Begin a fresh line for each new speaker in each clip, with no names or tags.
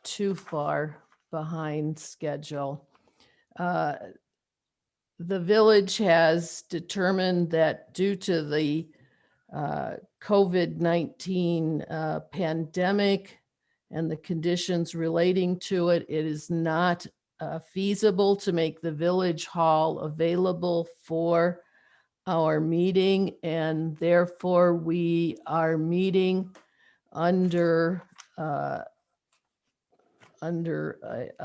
too far behind schedule. The village has determined that due to the COVID-19 pandemic and the conditions relating to it, it is not feasible to make the village hall available for our meeting, and therefore we are meeting under a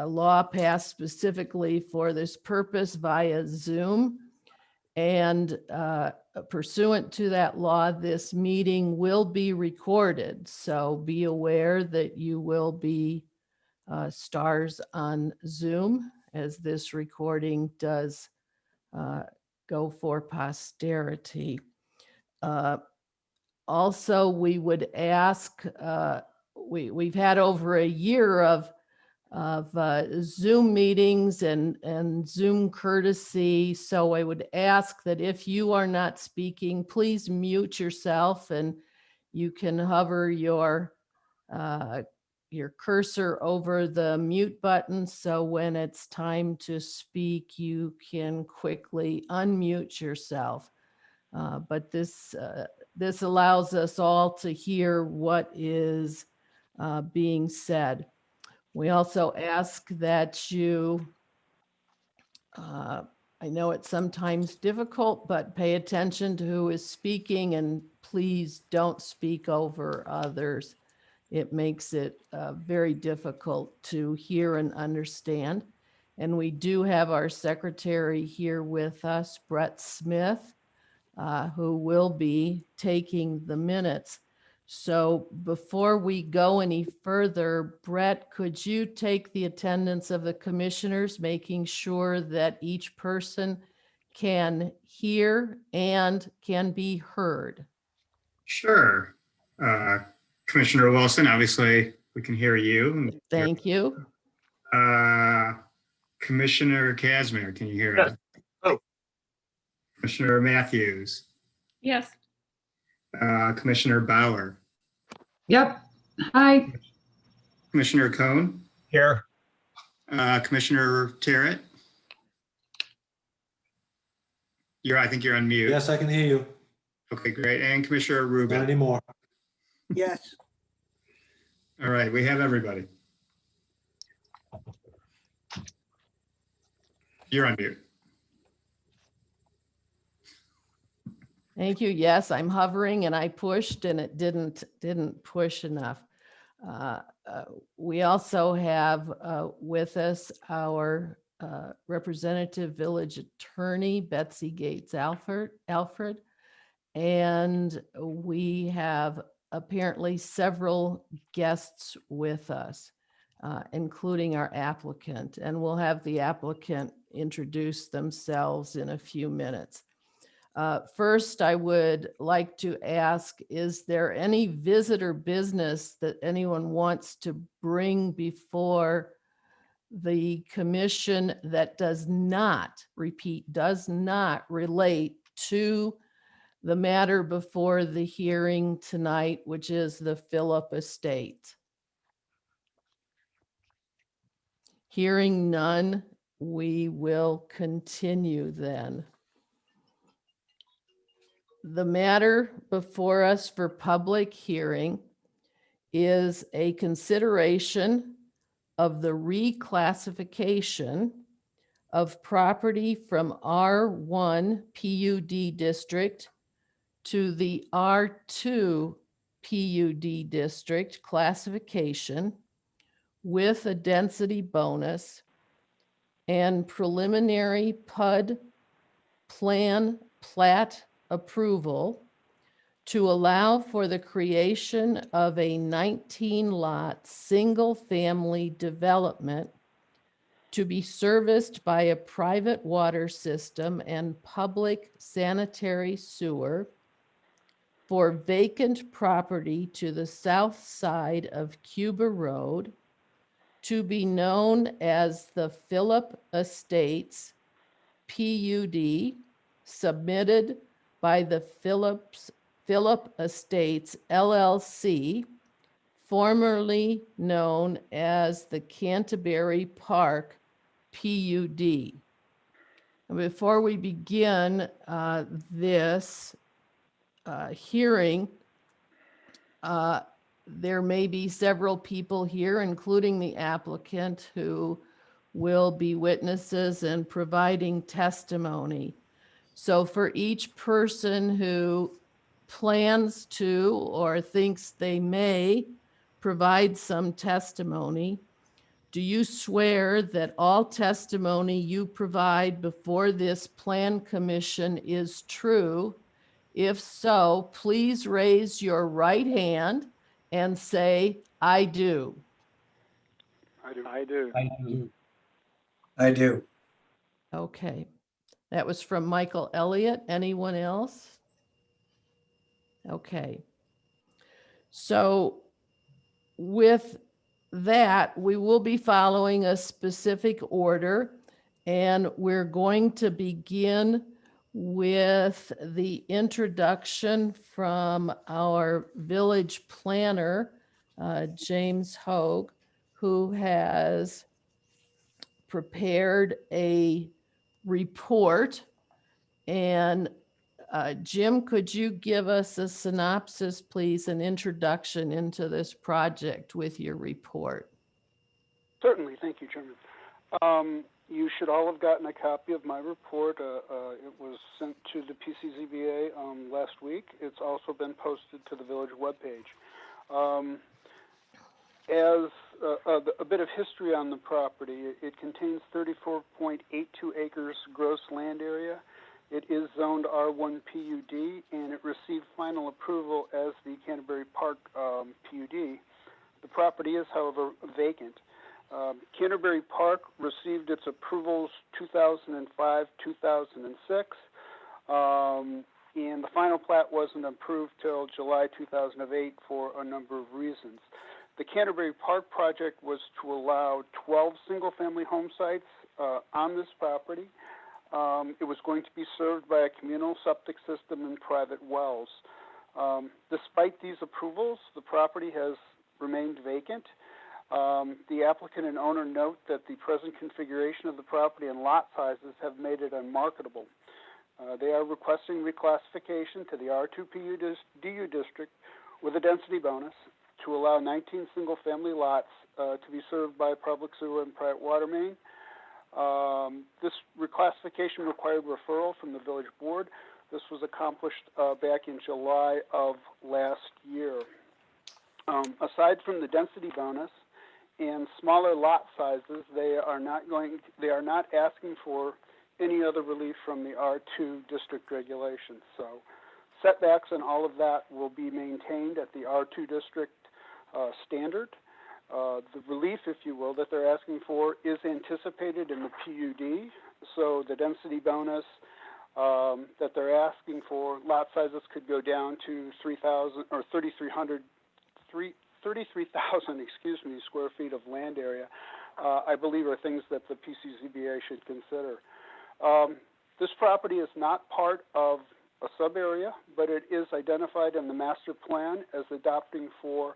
law passed specifically for this purpose via Zoom. And pursuant to that law, this meeting will be recorded. So be aware that you will be stars on Zoom as this recording does go for posterity. Also, we would ask, we've had over a year of Zoom meetings and Zoom courtesy. So I would ask that if you are not speaking, please mute yourself, and you can hover your cursor over the mute button. So when it's time to speak, you can quickly unmute yourself. But this allows us all to hear what is being said. We also ask that you, I know it's sometimes difficult, but pay attention to who is speaking, and please don't speak over others. It makes it very difficult to hear and understand. And we do have our secretary here with us, Brett Smith, who will be taking the minutes. So before we go any further, Brett, could you take the attendance of the commissioners, making sure that each person can hear and can be heard?
Sure. Commissioner Wilson, obviously we can hear you.
Thank you.
Commissioner Casimir, can you hear us?
Oh.
Commissioner Matthews.
Yes.
Commissioner Bauer.
Yep. Hi.
Commissioner Cohn.
Here.
Commissioner Terrett. I think you're on mute.
Yes, I can hear you.
Okay, great. And Commissioner
Not
Rubin.
anymore.
Yes.
All right, we have everybody. You're on mute.
Thank you. Yes, I'm hovering and I pushed and it didn't push enough. We also have with us our representative village attorney, Betsy Gates Alfred, and we have apparently several guests with us, including our applicant, and we'll have the applicant introduce themselves in a few minutes. First, I would like to ask, is there any visitor business that anyone wants to bring before the commission that does not, repeat, does not relate to the matter before the hearing tonight, which is the Phillip Estate? Hearing none, we will continue then. The matter before us for public hearing is a consideration of the reclassification of property from R1 PUD district to the R2 PUD district classification with a density bonus and preliminary PUD plan plat approval to allow for the creation of a 19-lot single-family development to be serviced by a private water system and public sanitary sewer for vacant property to the south side of Cuba Road, to be known as the Phillip Estates PUD, submitted by the Phillip Estates LLC formerly known as the Canterbury Park PUD. And before we begin this hearing, there may be several people here, including the applicant, who will be witnesses and providing testimony. So for each person who plans to or thinks they may provide some testimony, do you swear that all testimony you provide before this plan commission is true? If so, please raise your right hand and say, I do.
I do. I do.
I do. I do.
Okay. That was from Michael Elliott. Anyone else? Okay. So with that, we will be following a specific order, and we're going to begin with the introduction from our village planner, James Hogue, who has prepared a report. And Jim, could you give us a synopsis, please, an introduction into this project with your report?
Certainly. Thank you, Chairman. You should all have gotten a copy of my report. It was sent to the PCZBA last week. It's also been posted to the village webpage. As a bit of history on the property, it contains 34.82 acres gross land area. It is zoned R1 PUD, and it received final approval as the Canterbury Park PUD. The property is, however, vacant. Canterbury Park received its approvals 2005, 2006, and the final plat wasn't approved till July 2008 for a number of reasons. The Canterbury Park project was to allow 12 single-family home sites on this property. It was going to be served by a communal septic system and private wells. Despite these approvals, the property has remained vacant. The applicant and owner note that the present configuration of the property and lot sizes have made it unmarketable. They are requesting reclassification to the R2 PUD district with a density bonus to allow 19 single-family lots to be served by public sewer and private water main. This reclassification required referral from the village board. This was accomplished back in July of last year. Aside from the density bonus and smaller lot sizes, they are not asking for any other relief from the R2 district regulations. So setbacks and all of that will be maintained at the R2 district standard. The relief, if you will, that they're asking for is anticipated in the PUD. So the density bonus that they're asking for, lot sizes could go down to 3,000 or 3,300, 33,000, square feet of land area. I believe are things that the PCZBA should consider. This property is not part of a sub area, but it is identified in the master plan as adopting for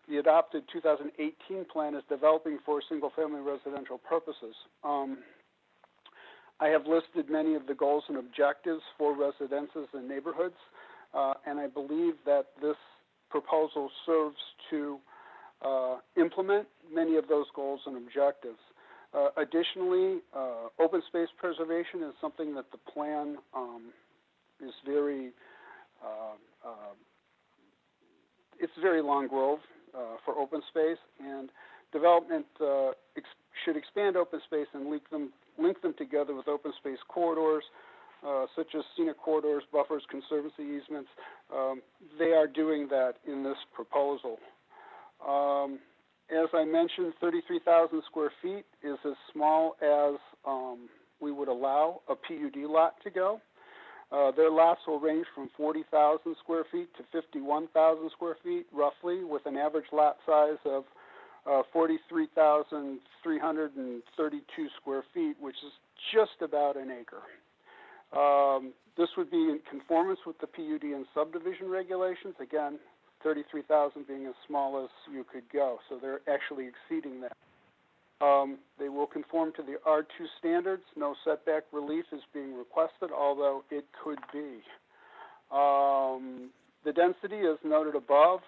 the adopted 2018 plan is developing for single-family residential purposes. I have listed many of the goals and objectives for residences and neighborhoods, and I believe that this proposal serves to implement many of those goals and objectives. Additionally, open space preservation is something that the plan is very, it's very long grove for open space, and development should expand open space and link them together with open space corridors, such as scenic corridors, buffers, conservancy easements. They are doing that in this proposal. As I mentioned, 33,000 square feet is as small as we would allow a PUD lot to go. Their lots will range from 40,000 square feet to 51,000 square feet, roughly, with an average lot size of 43,332 square feet, which is just about an acre. This would be in conformance with the PUD and subdivision regulations. Again, 33,000 being as small as you could go. So they're actually exceeding that. They will conform to the R2 standards. No setback relief is being requested, although it could be. The density is noted above.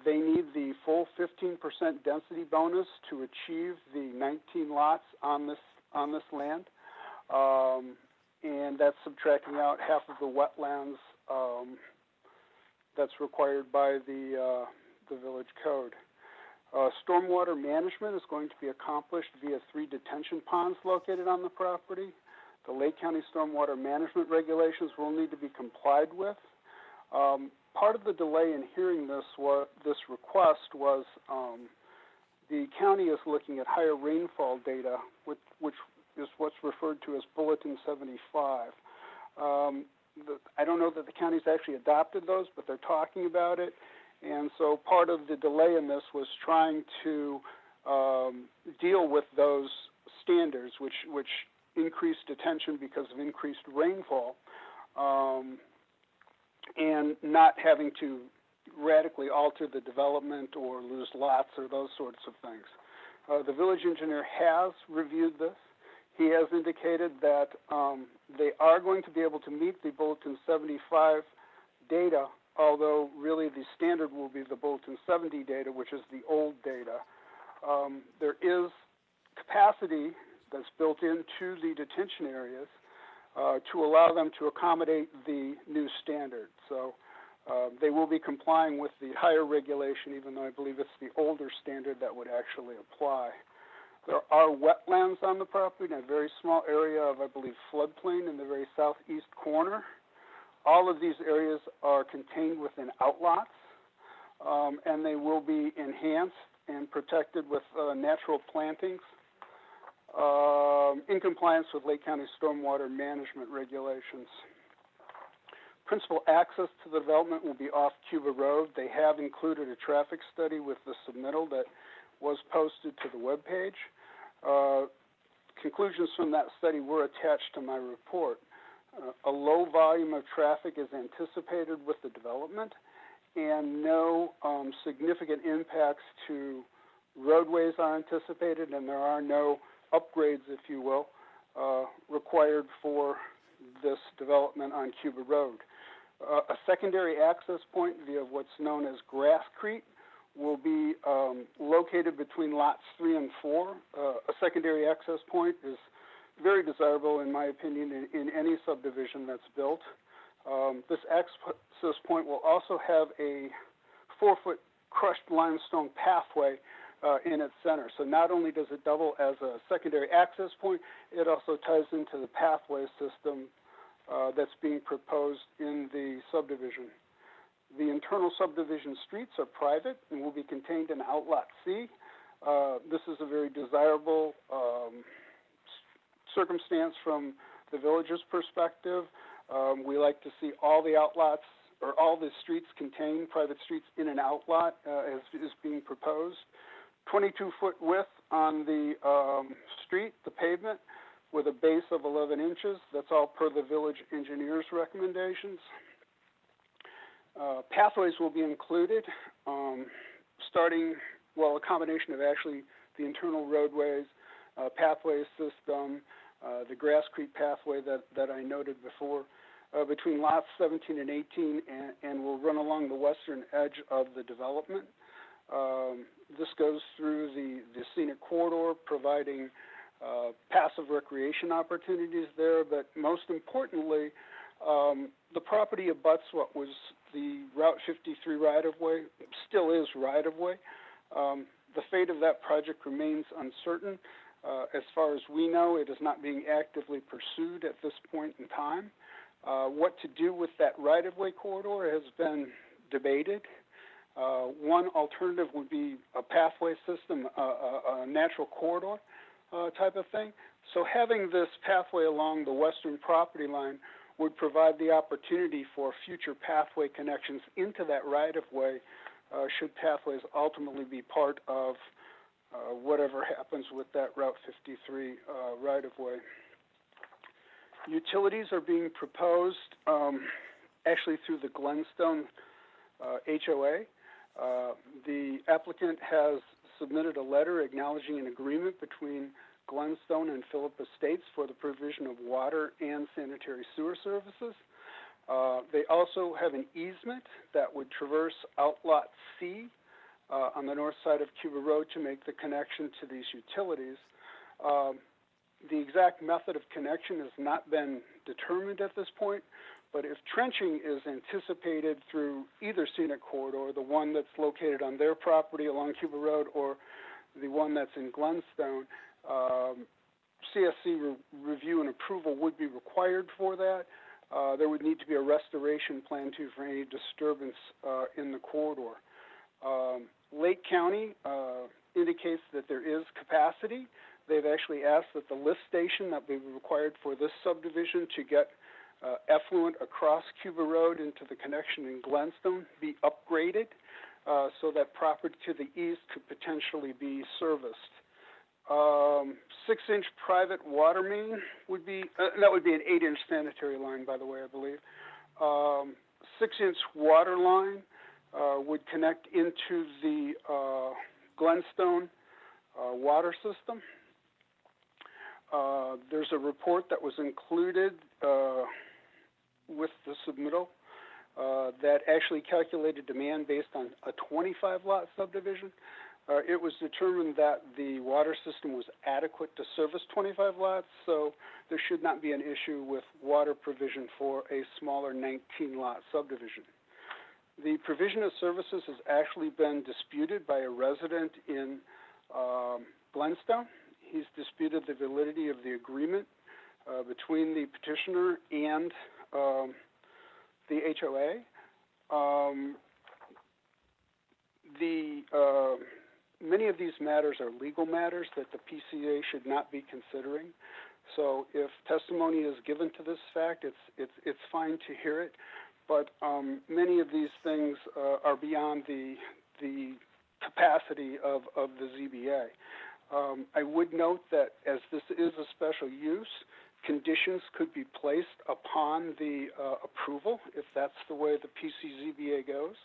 They need the full 15% density bonus to achieve the 19 lots on this land, and that's subtracting out half of the wetlands that's required by the village code. Stormwater management is going to be accomplished via 3 detention ponds located on the property. The Lake County stormwater management regulations will need to be complied with. Part of the delay in hearing this request was the county is looking at higher rainfall data, which is what's referred to as Bulletin 75. I don't know that the county's actually adopted those, but they're talking about it. And so part of the delay in this was trying to deal with those standards, which increased attention because of increased rainfall, and not having to radically alter the development or lose lots or those sorts of things. The village engineer has reviewed this. He has indicated that they are going to be able to meet the Bulletin 75 data, although really the standard will be the Bulletin 70 data, which is the old data. There is capacity that's built into the detention areas to allow them to accommodate the new standard. So they will be complying with the higher regulation, even though I believe it's the older standard that would actually apply. There are wetlands on the property in a very small area of, I believe, floodplain in the very southeast corner. All of these areas are contained within outlots, and they will be enhanced and protected with natural plantings in compliance with Lake County stormwater management regulations. Principal access to the development will be off Cuba Road. They have included a traffic study with the submittal that was posted to the webpage. Conclusions from that study were attached to my report. A low volume of traffic is anticipated with the development, and no significant impacts to roadways are anticipated, and there are no upgrades, if you will, required for this development on Cuba Road. A secondary access point via what's known as Grasscrete will be located between lots 3 and 4. A secondary access point is very desirable, in my opinion, in any subdivision that's built. This access point will also have a 4-foot crushed limestone pathway in its center. So not only does it double as a secondary access point, it also ties into the pathway system that's being proposed in the subdivision. The internal subdivision streets are private and will be contained in Outlot C. This is a very desirable circumstance from the village's perspective. We like to see all the outlots or all the streets contain private streets in an outlot as is being proposed. 22-foot width on the street, the pavement, with a base of 11 inches. That's all per the village engineer's recommendations. Pathways will be included, starting, well, a combination of actually the internal roadways, pathway system, the Grasscrete pathway that I noted before, between lots 17 and 18, and will run along the western edge of the development. This goes through the scenic corridor, providing passive recreation opportunities there, but most importantly, the property abuts what was the Route 53 right-of-way, still is right-of-way. The fate of that project remains uncertain. As far as we know, it is not being actively pursued at this point in time. What to do with that right-of-way corridor has been debated. One alternative would be a pathway system, a natural corridor type of thing. So having this pathway along the western property line would provide the opportunity for future pathway connections into that right-of-way should pathways ultimately be part of whatever happens with that Route 53 right-of-way. Utilities are being proposed actually through the Glenstone HOA. The applicant has submitted a letter acknowledging an agreement between Glenstone and Phillip Estates for the provision of water and sanitary sewer services. They also have an easement that would traverse Outlot C on the north side of Cuba Road to make the connection to these utilities. The exact method of connection has not been determined at this point, but if trenching is anticipated through either scenic corridor, the one that's located on their property along Cuba Road or the one that's in Glenstone, CSC review and approval would be required for that. There would need to be a restoration plan too for any disturbance in the corridor. Lake County indicates that there is capacity. They've actually asked that the lift station that would be required for this subdivision to get effluent across Cuba Road into the connection in Glenstone be upgraded so that property to the east could potentially be serviced. 6-inch private water main would be, that would be an 8-inch sanitary line, by the way, I believe. 6-inch water line would connect into the Glenstone water system. There's a report that was included with the submittal that actually calculated demand based on a 25-lot subdivision. It was determined that the water system was adequate to service 25 lots, so there should not be an issue with water provision for a smaller 19-lot subdivision. The provision of services has actually been disputed by a resident in Glenstone. He's disputed the validity of the agreement between the petitioner and the HOA. Many of these matters are legal matters that the PCA should not be considering. So if testimony is given to this fact, it's fine to hear it. But many of these things are beyond the capacity of the ZBA. I would note that as this is a special use, conditions could be placed upon the approval if that's the way the PCZBA goes,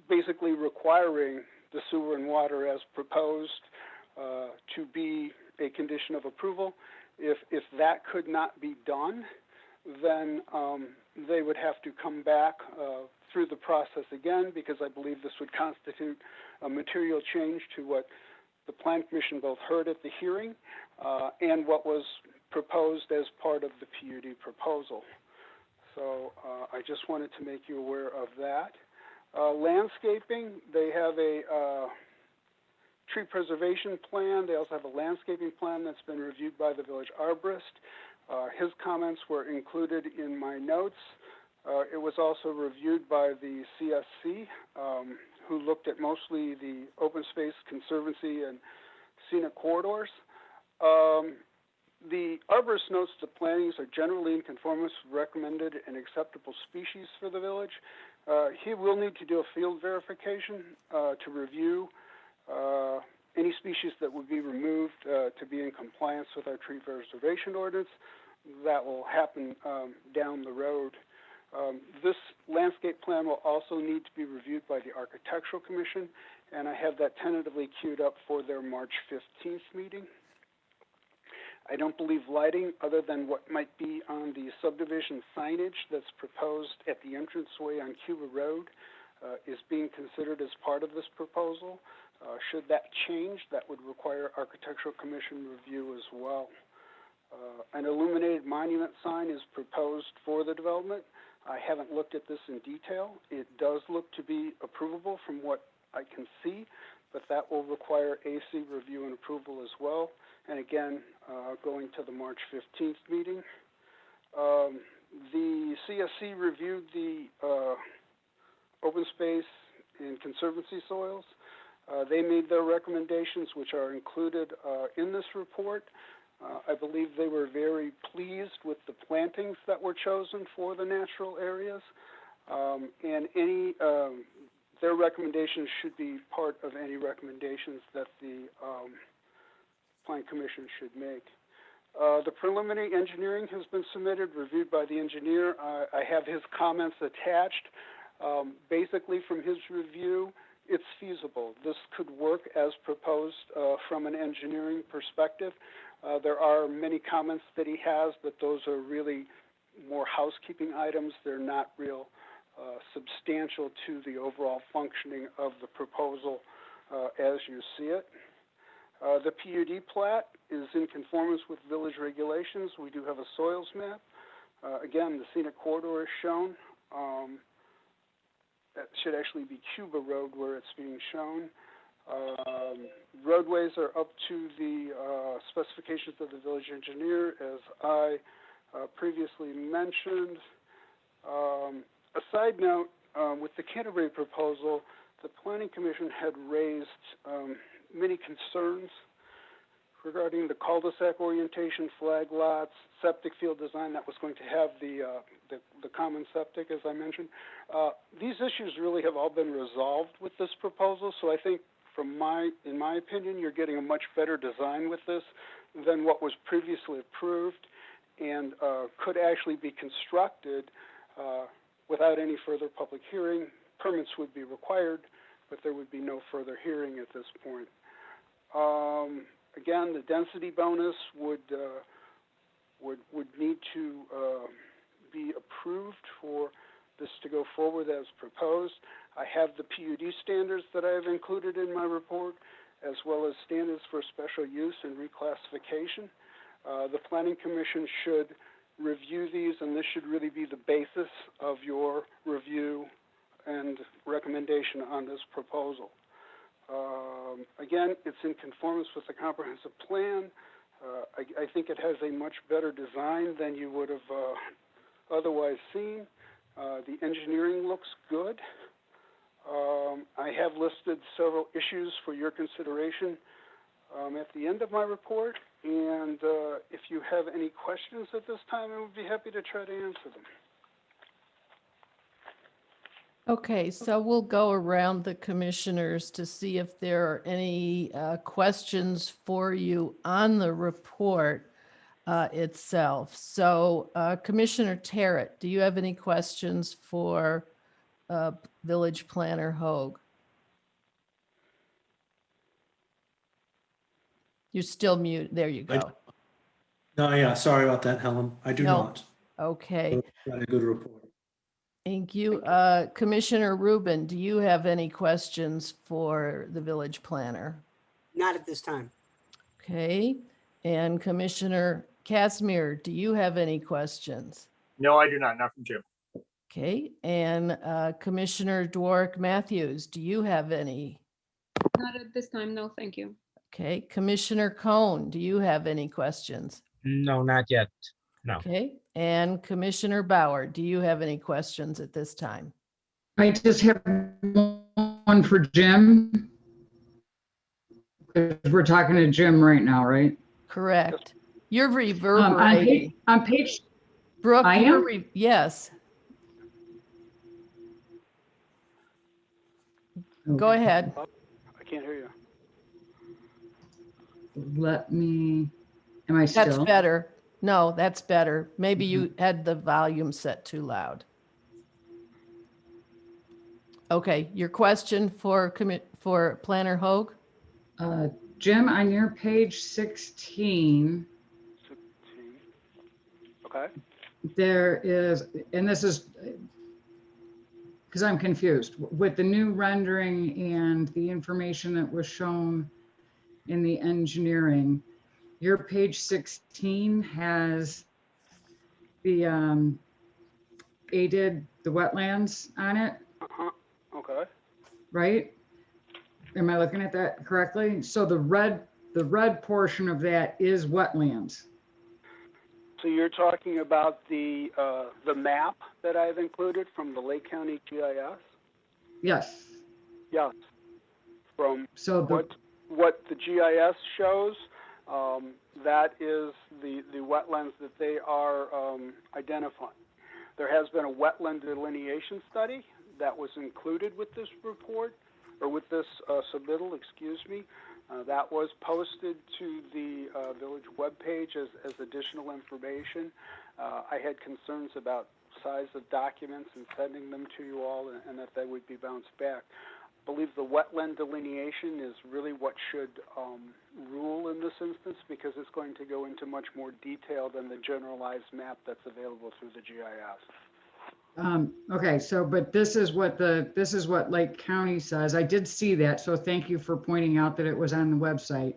basically requiring the sewer and water as proposed to be a condition of approval. If that could not be done, then they would have to come back through the process again, because I believe this would constitute a material change to what the Plan Commission both heard at the hearing and what was proposed as part of the PUD proposal. So I just wanted to make you aware of that. Landscaping, they have a tree preservation plan. They also have a landscaping plan that's been reviewed by the village arborist. His comments were included in my notes. It was also reviewed by the CSC, who looked at mostly the open space, conservancy, and scenic corridors. The arborist notes the plantings are generally in conformance with recommended and acceptable species for the village. He will need to do a field verification to review any species that would be removed to be in compliance with our tree preservation ordinance. That will happen down the road. This landscape plan will also need to be reviewed by the Architectural Commission, and I have that tentatively queued up for their March 15th meeting. I don't believe lighting, other than what might be on the subdivision signage that's proposed at the entranceway on Cuba Road, is being considered as part of this proposal. Should that change, that would require Architectural Commission review as well. An illuminated monument sign is proposed for the development. I haven't looked at this in detail. It does look to be approvable from what I can see, but that will require AC review and approval as well. And again, going to the March 15th meeting. The CSC reviewed the open space and conservancy soils. They made their recommendations, which are included in this report. I believe they were very pleased with the plantings that were chosen for the natural areas, and their recommendations should be part of any recommendations that the Plan Commission should make. The preliminary engineering has been submitted, reviewed by the engineer. I have his comments attached. Basically, from his review, it's feasible. This could work as proposed from an engineering perspective. There are many comments that he has, but those are really more housekeeping items. They're not real substantial to the overall functioning of the proposal as you see it. The PUD plat is in conformance with village regulations. We do have a soils map. Again, the scenic corridor is shown. That should actually be Cuba Road where it's being shown. Roadways are up to the specifications of the village engineer, as I previously mentioned. A side note, with the Canterbury proposal, the Planning Commission had raised many concerns regarding the cul-de-sac orientation, flag lots, septic field design that was going to have the common septic, as I mentioned. These issues really have all been resolved with this proposal, so I think in my opinion, you're getting a much better design with this than what was previously approved and could actually be constructed without any further public hearing. Permits would be required, but there would be no further hearing at this point. Again, the density bonus would need to be approved for this to go forward as proposed. I have the PUD standards that I have included in my report, as well as standards for special use and reclassification. The Planning Commission should review these, and this should really be the basis of your review and recommendation on this proposal. Again, it's in conformance with the comprehensive plan. I think it has a much better design than you would have otherwise seen. The engineering looks good. I have listed several issues for your consideration at the end of my report, and if you have any questions at this time, I would be happy to try to answer them.
Okay, so we'll go around the commissioners to see if there are any questions for you on the report itself. So Commissioner Terrett, do you have any questions for Village Planner Hoag? You're still mute. There you go.
No, yeah, sorry about that, Helen. I do
No.
not.
Okay,
Got a good report.
thank you. Commissioner Rubin, do you have any questions for the village planner?
Not at this time.
Okay, and Commissioner Casimir, do you have any questions?
No, I do not from Jim.
Okay, and Commissioner Dwork Matthews, do you have any?
Not at this time. No, thank you.
Okay, Commissioner Cohn, do you have any questions?
No, not yet. No.
Okay, and Commissioner Bauer, do you have any questions at this time?
I just have one for Jim. 'Cause we're talking to Jim right now, right?
Correct. You're reverberating.
On page,
Brooke,
I
you're
am?
yes. Go ahead.
I can't hear you.
am I still?
That's better. No, that's better. Maybe you had the volume set too loud. Okay, your question for Planner Hoag?
Jim, on your page 16,
16. Okay.
there is, and this is because I'm confused with the new rendering and the information that was shown in the engineering. Your page 16 has the the wetlands on it,
Okay.
right? Am I looking at that correctly? So the red portion of that is wetlands.
So you're talking about the map that I've included from the Lake County GIS?
Yes.
Yes. From
So the,
what the GIS shows, that is the wetlands that they are identifying. There has been a wetland delineation study that was included with this report, or with this submittal, excuse me. That was posted to the village webpage as additional information. I had concerns about size of documents and sending them to you all, and that they would be bounced back. I believe the wetland delineation is really what should rule in this instance, because it's going to go into much more detail than the generalized map that's available through the GIS.
Okay, so, but this is what Lake County says. I did see that, so thank you for pointing out that it was on the website.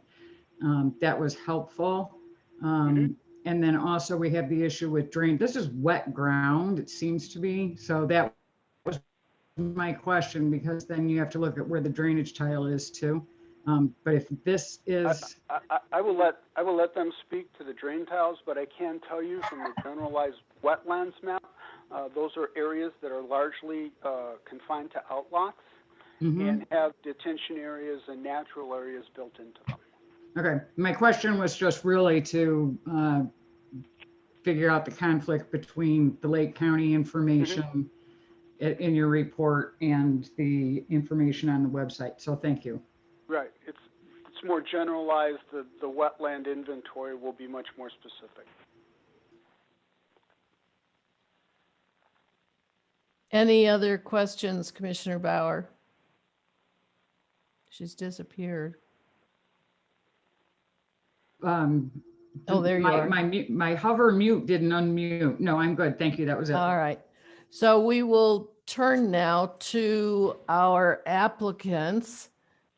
That was helpful. And then also we have the issue with drain. This is wet ground, it seems to be. So that was my question, because then you have to look at where the drainage tile is too. But if this is,
I will let them speak to the drain tiles, but I can tell you from the generalized wetlands map, those are areas that are largely confined to outlots and have detention areas and natural areas built into them.
okay, my question was just really to figure out the conflict between the Lake County information in your report and the information on the website. So thank you.
Right. It's more generalized. The wetland inventory will be much more specific.
Any other questions, Commissioner Bauer? She's disappeared. Oh, there you are.
My hover mute didn't unmute. No, I'm good. Thank you. That was it.
All right. So we will turn now to our applicants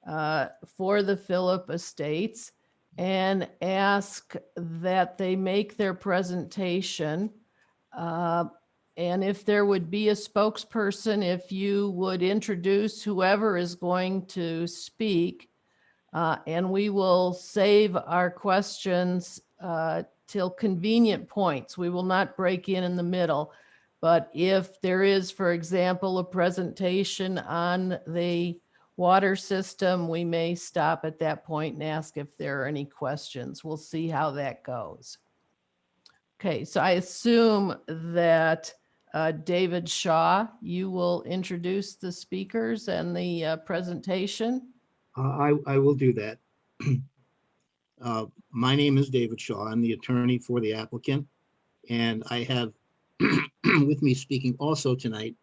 for the Phillip Estates and ask that they make their presentation. And if there would be a spokesperson, if you would introduce whoever is going to speak, and we will save our questions till convenient points. We will not break in the middle. But if there is, for example, a presentation on the water system, we may stop at that point and ask if there are any questions. We'll see how that goes. Okay, so I assume that David Shaw, you will introduce the speakers and the presentation.
I will do that. My name is David Shaw. I'm the attorney for the applicant, and I have with me speaking also tonight,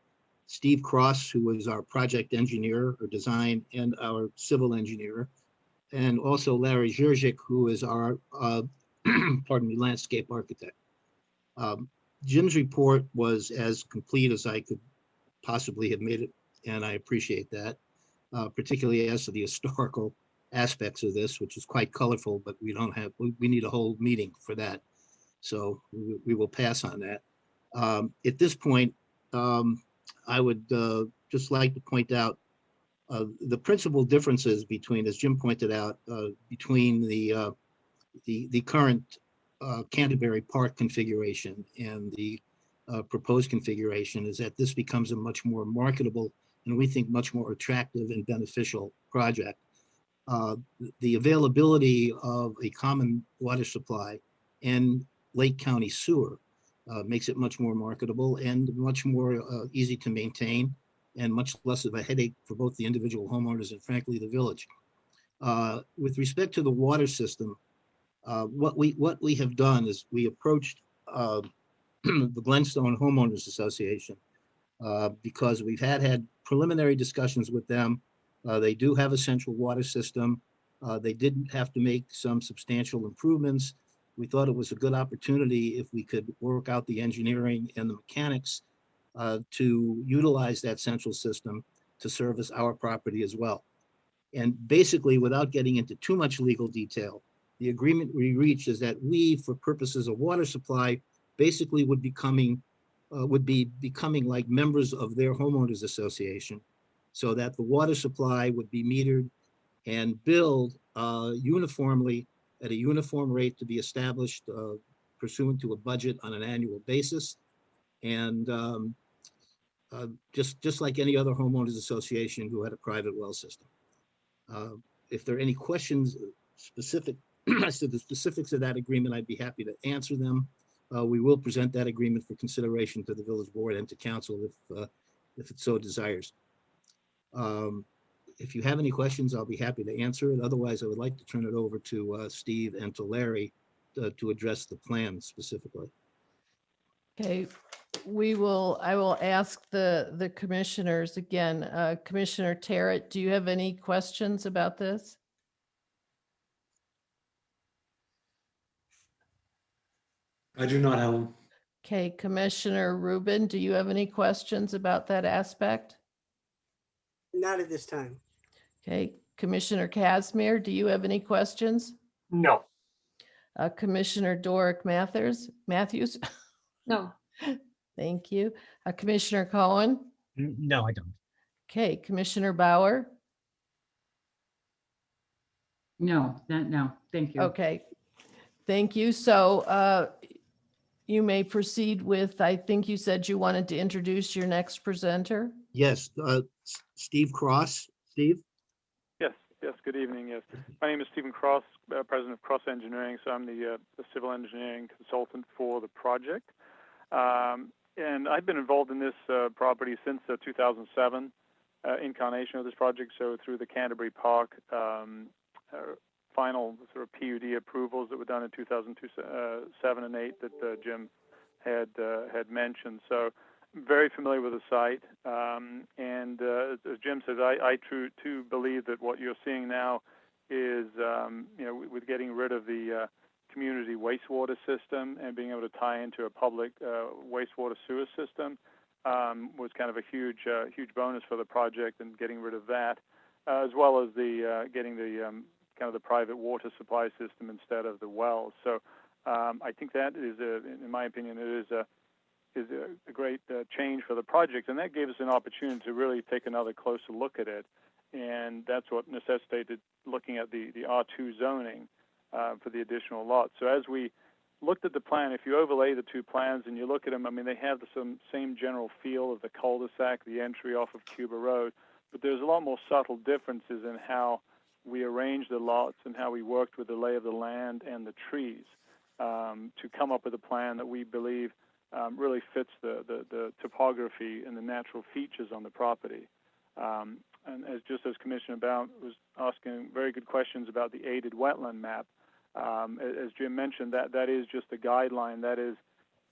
Steve Cross, who is our project engineer or design and our civil engineer, and also Larry Zurzik, who is our, pardon me, landscape architect. Jim's report was as complete as I could possibly have made it, and I appreciate that, particularly as to the historical aspects of this, which is quite colorful, but we need a whole meeting for that. So we will pass on that. At this point, I would just like to point out the principal differences between, as Jim pointed out, between the current Canterbury Park configuration and the proposed configuration is that this becomes a much more marketable and we think much more attractive and beneficial project. The availability of a common water supply and Lake County sewer makes it much more marketable and much more easy to maintain and much less of a headache for both the individual homeowners and frankly the village. With respect to the water system, what we have done is we approached the Glenstone Homeowners Association because we've had preliminary discussions with them. They do have a central water system. They didn't have to make some substantial improvements. We thought it was a good opportunity if we could work out the engineering and the mechanics to utilize that central system to service our property as well. And basically, without getting into too much legal detail, the agreement we reached is that we, for purposes of water supply, basically would be becoming like members of their homeowners association, so that the water supply would be metered and billed uniformly at a uniform rate to be established pursuant to a budget on an annual basis. And just like any other homeowners association who had a private well system. If there are any questions specific as to the specifics of that agreement, I'd be happy to answer them. We will present that agreement for consideration to the village board and to council if it so desires. If you have any questions, I'll be happy to answer it. Otherwise, I would like to turn it over to Steve and to Larry to address the plan specifically.
Okay, I will ask the commissioners again. Commissioner Tarrant, do you have any questions about this?
I do not, Helen.
Okay, Commissioner Rubin, do you have any questions about that aspect?
Not at this time.
Okay, Commissioner Casimir, do you have any questions?
No.
Commissioner Doric Matthews?
No.
Thank you. Commissioner Cohen?
No, I don't.
Okay, Commissioner Bauer?
No, no, thank you.
Okay, thank you. So you may proceed with, I think you said you wanted to introduce your next presenter.
Yes, Steve Cross. Steve?
Yes, good evening. Yes, my name is Stephen Cross, president of Cross Engineering, so I'm the civil engineering consultant for the project. And I've been involved in this property since 2007, incarnation of this project, so through the Canterbury Park final sort of PUD approvals that were done in 2007 and 8 that Jim had mentioned. So very familiar with the site, and as Jim says, I too believe that what you're seeing now is, with getting rid of the community wastewater system and being able to tie into a public wastewater sewer system was kind of a huge bonus for the project, and getting rid of that, as well as the getting the kind of the private water supply system instead of the wells. So I think that is, in my opinion, it is a great change for the project, and that gave us an opportunity to really take another closer look at it, and that's what necessitated looking at the R2 zoning for the additional lots. So as we looked at the plan, if you overlay the two plans and you look at them, I mean, they have the same general feel of the cul-de-sac, the entry off of Cuba Road, but there's a lot more subtle differences in how we arranged the lots and how we worked with the lay of the land and the trees to come up with a plan that we believe really fits the topography and the natural features on the property. And as Commissioner Bound was asking very good questions about the aided wetland map, as Jim mentioned, that is just a guideline. That is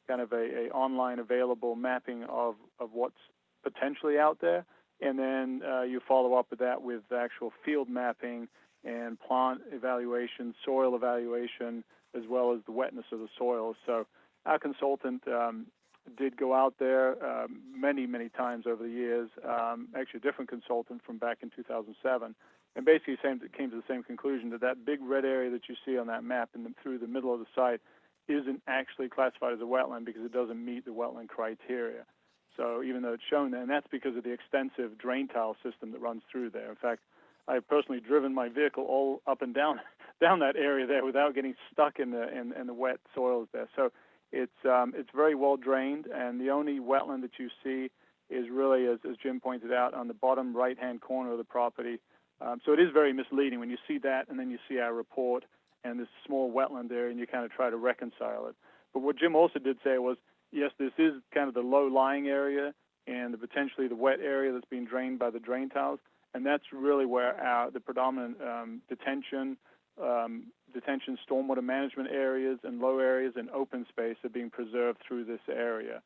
kind of a online available mapping of what's potentially out there, and then you follow up with that with actual field mapping and plant evaluation, soil evaluation, as well as the wetness of the soil. So our consultant did go out there many times over the years, actually a different consultant from back in 2007, and basically came to the same conclusion that big red area that you see on that map and through the middle of the site isn't actually classified as a wetland because it doesn't meet the wetland criteria. So even though it's shown there, and that's because of the extensive drain tile system that runs through there. In fact, I've personally driven my vehicle all up and down that area there without getting stuck in the wet soils there. So it's very well drained, and the only wetland that you see is really, as Jim pointed out, on the bottom right-hand corner of the property. So it is very misleading when you see that, and then you see our report and this small wetland there, and you kind of try to reconcile it. But what Jim also did say was, yes, this is kind of the low-lying area and potentially the wet area that's being drained by the drain tiles, and that's really where the predominant detention, stormwater management areas and low areas and open space are being preserved through this area.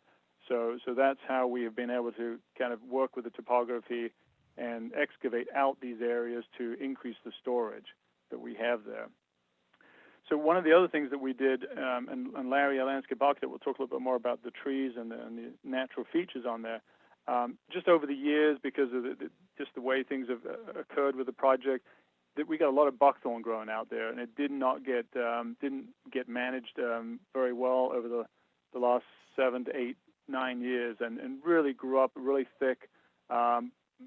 So that's how we have been able to kind of work with the topography and excavate out these areas to increase the storage that we have there. So one of the other things that we did, and Larry, our landscape architect, will talk a little bit more about the trees and the natural features on there. Just over the years, because of just the way things have occurred with the project, that we got a lot of buckthorn growing out there, and it didn't get managed very well over the last 7 to 8, 9 years, and really grew up really thick.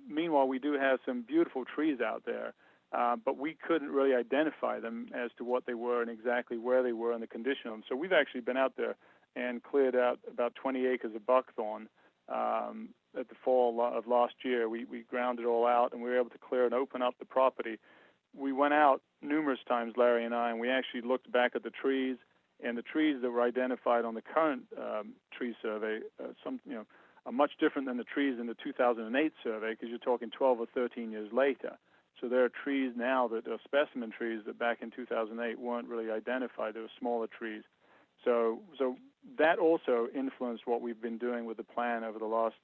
Meanwhile, we do have some beautiful trees out there, but we couldn't really identify them as to what they were and exactly where they were and the condition of them. So we've actually been out there and cleared out about 20 acres of buckthorn at the fall of last year. We ground it all out, and we were able to clear and open up the property. We went out numerous times, Larry and I, and we actually looked back at the trees, and the trees that were identified on the current tree survey, are much different than the trees in the 2008 survey, because you're talking 12 or 13 years later. So there are trees now that are specimen trees that back in 2008 weren't really identified. They were smaller trees. So that also influenced what we've been doing with the plan over the last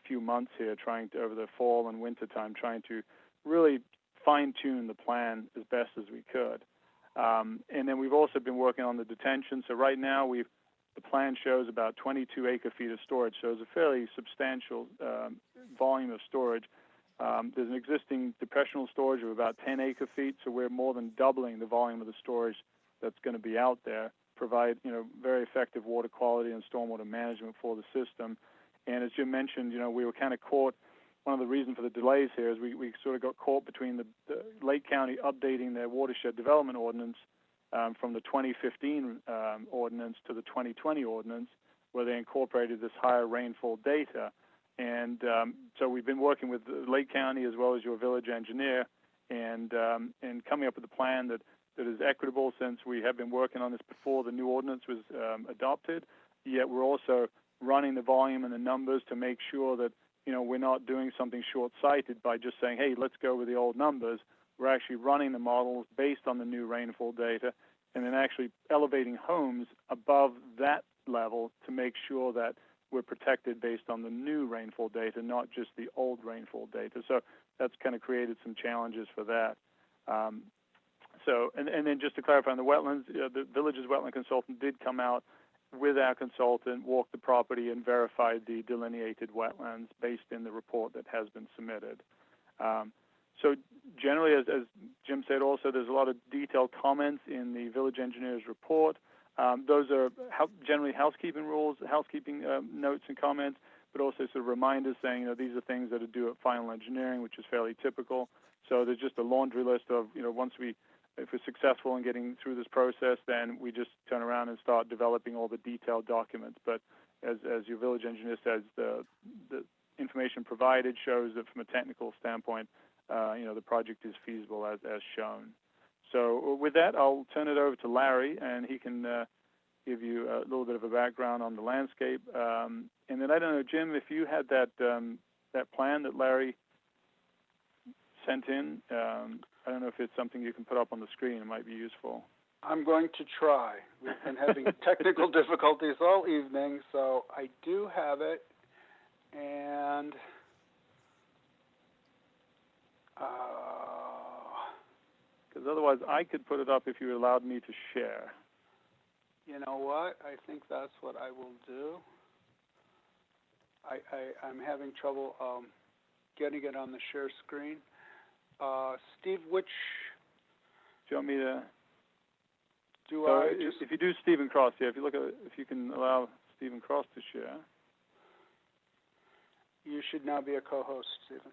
few months here, trying to, over the fall and winter time, trying to really fine tune the plan as best as we could. And then we've also been working on the detention. So right now the plan shows about 22 acre-feet of storage, so it's a fairly substantial volume of storage. There's an existing depressional storage of about 10 acre-feet, so we're more than doubling the volume of the storage that's going to be out there, provide very effective water quality and stormwater management for the system. And as Jim mentioned, we were kind of caught. One of the reasons for the delays here is we sort of got caught between the Lake County updating their watershed development ordinance from the 2015 ordinance to the 2020 ordinance, where they incorporated this higher rainfall data. And so we've been working with Lake County as well as your village engineer, and coming up with a plan that is equitable, since we have been working on this before the new ordinance was adopted. Yet we're also running the volume and the numbers to make sure that we're not doing something short-sighted by just saying, hey, let's go with the old numbers. We're actually running the models based on the new rainfall data, and then actually elevating homes above that level to make sure that we're protected based on the new rainfall data, not just the old rainfall data. So that's kind of created some challenges for that. And then just to clarify on the wetlands, the village's wetland consultant did come out with our consultant, walk the property, and verified the delineated wetlands based in the report that has been submitted. So generally, as Jim said also, there's a lot of detailed comments in the village engineer's report. Those are generally housekeeping rules, housekeeping notes and comments, but also sort of reminders saying, these are things that are due at final engineering, which is fairly typical. So there's just a laundry list of, if we're successful in getting through this process, then we just turn around and start developing all the detailed documents. But as your village engineer says, the information provided shows that from a technical standpoint, the project is feasible as shown. So with that, I'll turn it over to Larry, and he can give you a little bit of a background on the landscape. And then I don't know, Jim, if you had that plan that Larry sent in. I don't know if it's something you can put up on the screen. It might be useful.
I'm going to try. We've been having technical difficulties all evening, so I do have it. And
because otherwise I could put it up if you allowed me to share.
You know what? I think that's what I will do. I'm having trouble getting it on the share screen. Steve, which
do you want me to?
Just...
If you do Stephen Cross, if you look at if you can allow Stephen Cross to share.
You should now be a co-host, Stephen.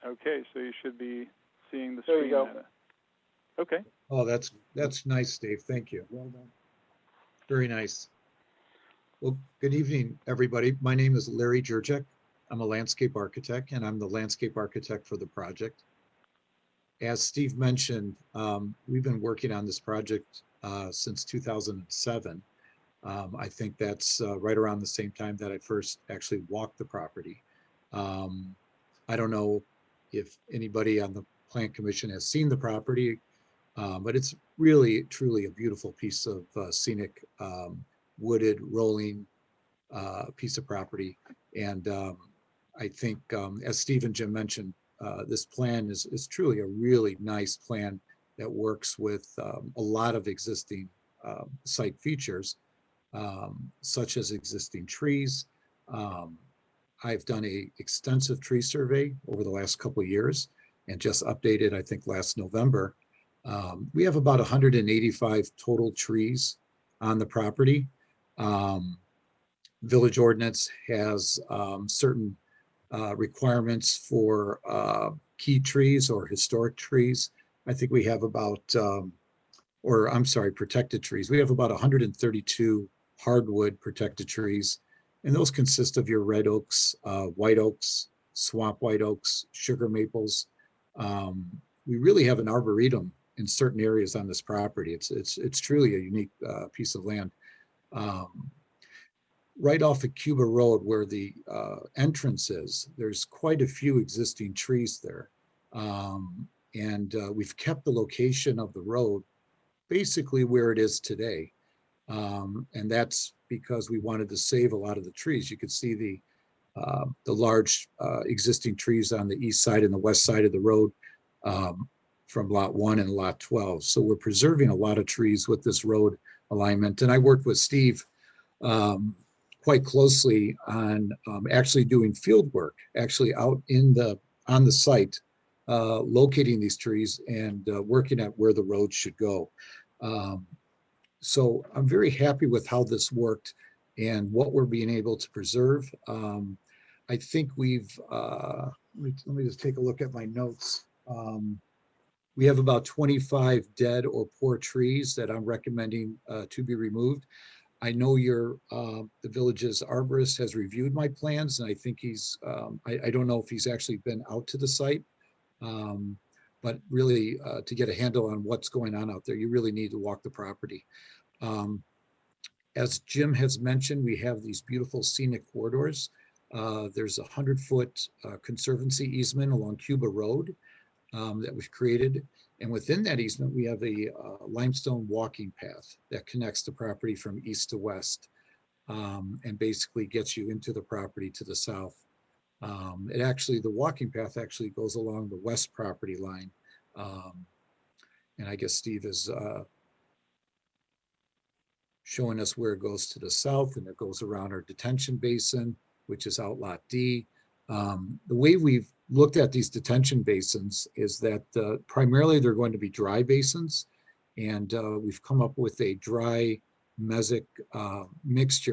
Okay, so you should be seeing the screen.
There you go.
Okay.
Oh, that's nice, Dave. Thank you. Well done. Very nice. Well, good evening, everybody. My name is Larry Jurczyk. I'm a landscape architect, and I'm the landscape architect for the project. As Steve mentioned, we've been working on this project since 2007. I think that's right around the same time that I first actually walked the property. I don't know if anybody on the Plan Commission has seen the property, but it's really, truly a beautiful piece of scenic, wooded, rolling piece of property. And I think, as Steve and Jim mentioned, this plan is truly a really nice plan that works with a lot of existing site features, such as existing trees. I've done an extensive tree survey over the last couple of years and just updated, I think, last November. We have about 185 total trees on the property. Village ordinance has certain requirements for key trees or historic trees. I think we have about, protected trees. We have about 132 hardwood protected trees, and those consist of your red oaks, white oaks, swamp white oaks, sugar maples. We really have an arboretum in certain areas on this property. It's truly a unique piece of land. Right off of Cuba Road, where the entrance is, there's quite a few existing trees there. And we've kept the location of the road basically where it is today. And that's because we wanted to save a lot of the trees. You could see the large existing trees on the east side and the west side of the road from lot 1 and lot 12. So we're preserving a lot of trees with this road alignment. And I worked with Steve quite closely on actually doing field work, actually out on the site, locating these trees and working at where the road should go. So I'm very happy with how this worked and what we're being able to preserve. I think we've, let me just take a look at my notes. We have about 25 dead or poor trees that I'm recommending to be removed. I know the village's arborist has reviewed my plans, and I think he's, I don't know if he's actually been out to the site, but really to get a handle on what's going on out there, you really need to walk the property. As Jim has mentioned, we have these beautiful scenic corridors. There's a 100-foot conservancy easement along Cuba Road that we've created. And within that easement, we have a limestone walking path that connects the property from east to west and basically gets you into the property to the south. The walking path actually goes along the west property line. And I guess Steve is showing us where it goes to the south, and it goes around our detention basin, which is Outlot D. The way we've looked at these detention basins is that primarily they're going to be dry basins, and we've come up with a dry mesic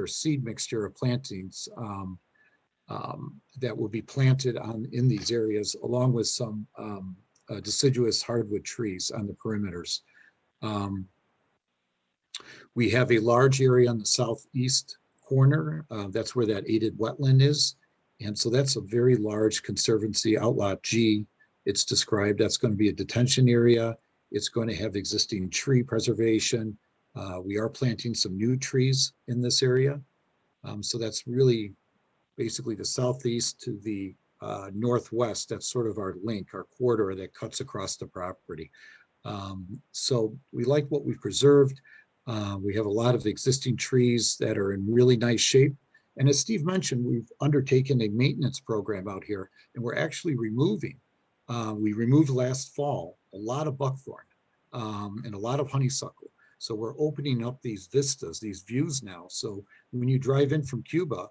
seed mixture of plantings that will be planted in these areas, along with some deciduous hardwood trees on the perimeters. We have a large area on the southeast corner. That's where that aided wetland is. And so that's a very large conservancy, Outlot G. It's described, that's going to be a detention area. It's going to have existing tree preservation. We are planting some new trees in this area. So that's really basically the southeast to the northwest. That's sort of our link, our corridor that cuts across the property. So we like what we've preserved. We have a lot of existing trees that are in really nice shape. And as Steve mentioned, we've undertaken a maintenance program out here, and we're actually removing. We removed last fall a lot of buckthorn and a lot of honeysuckle. So we're opening up these vistas, these views now. So when you drive in from Cuba,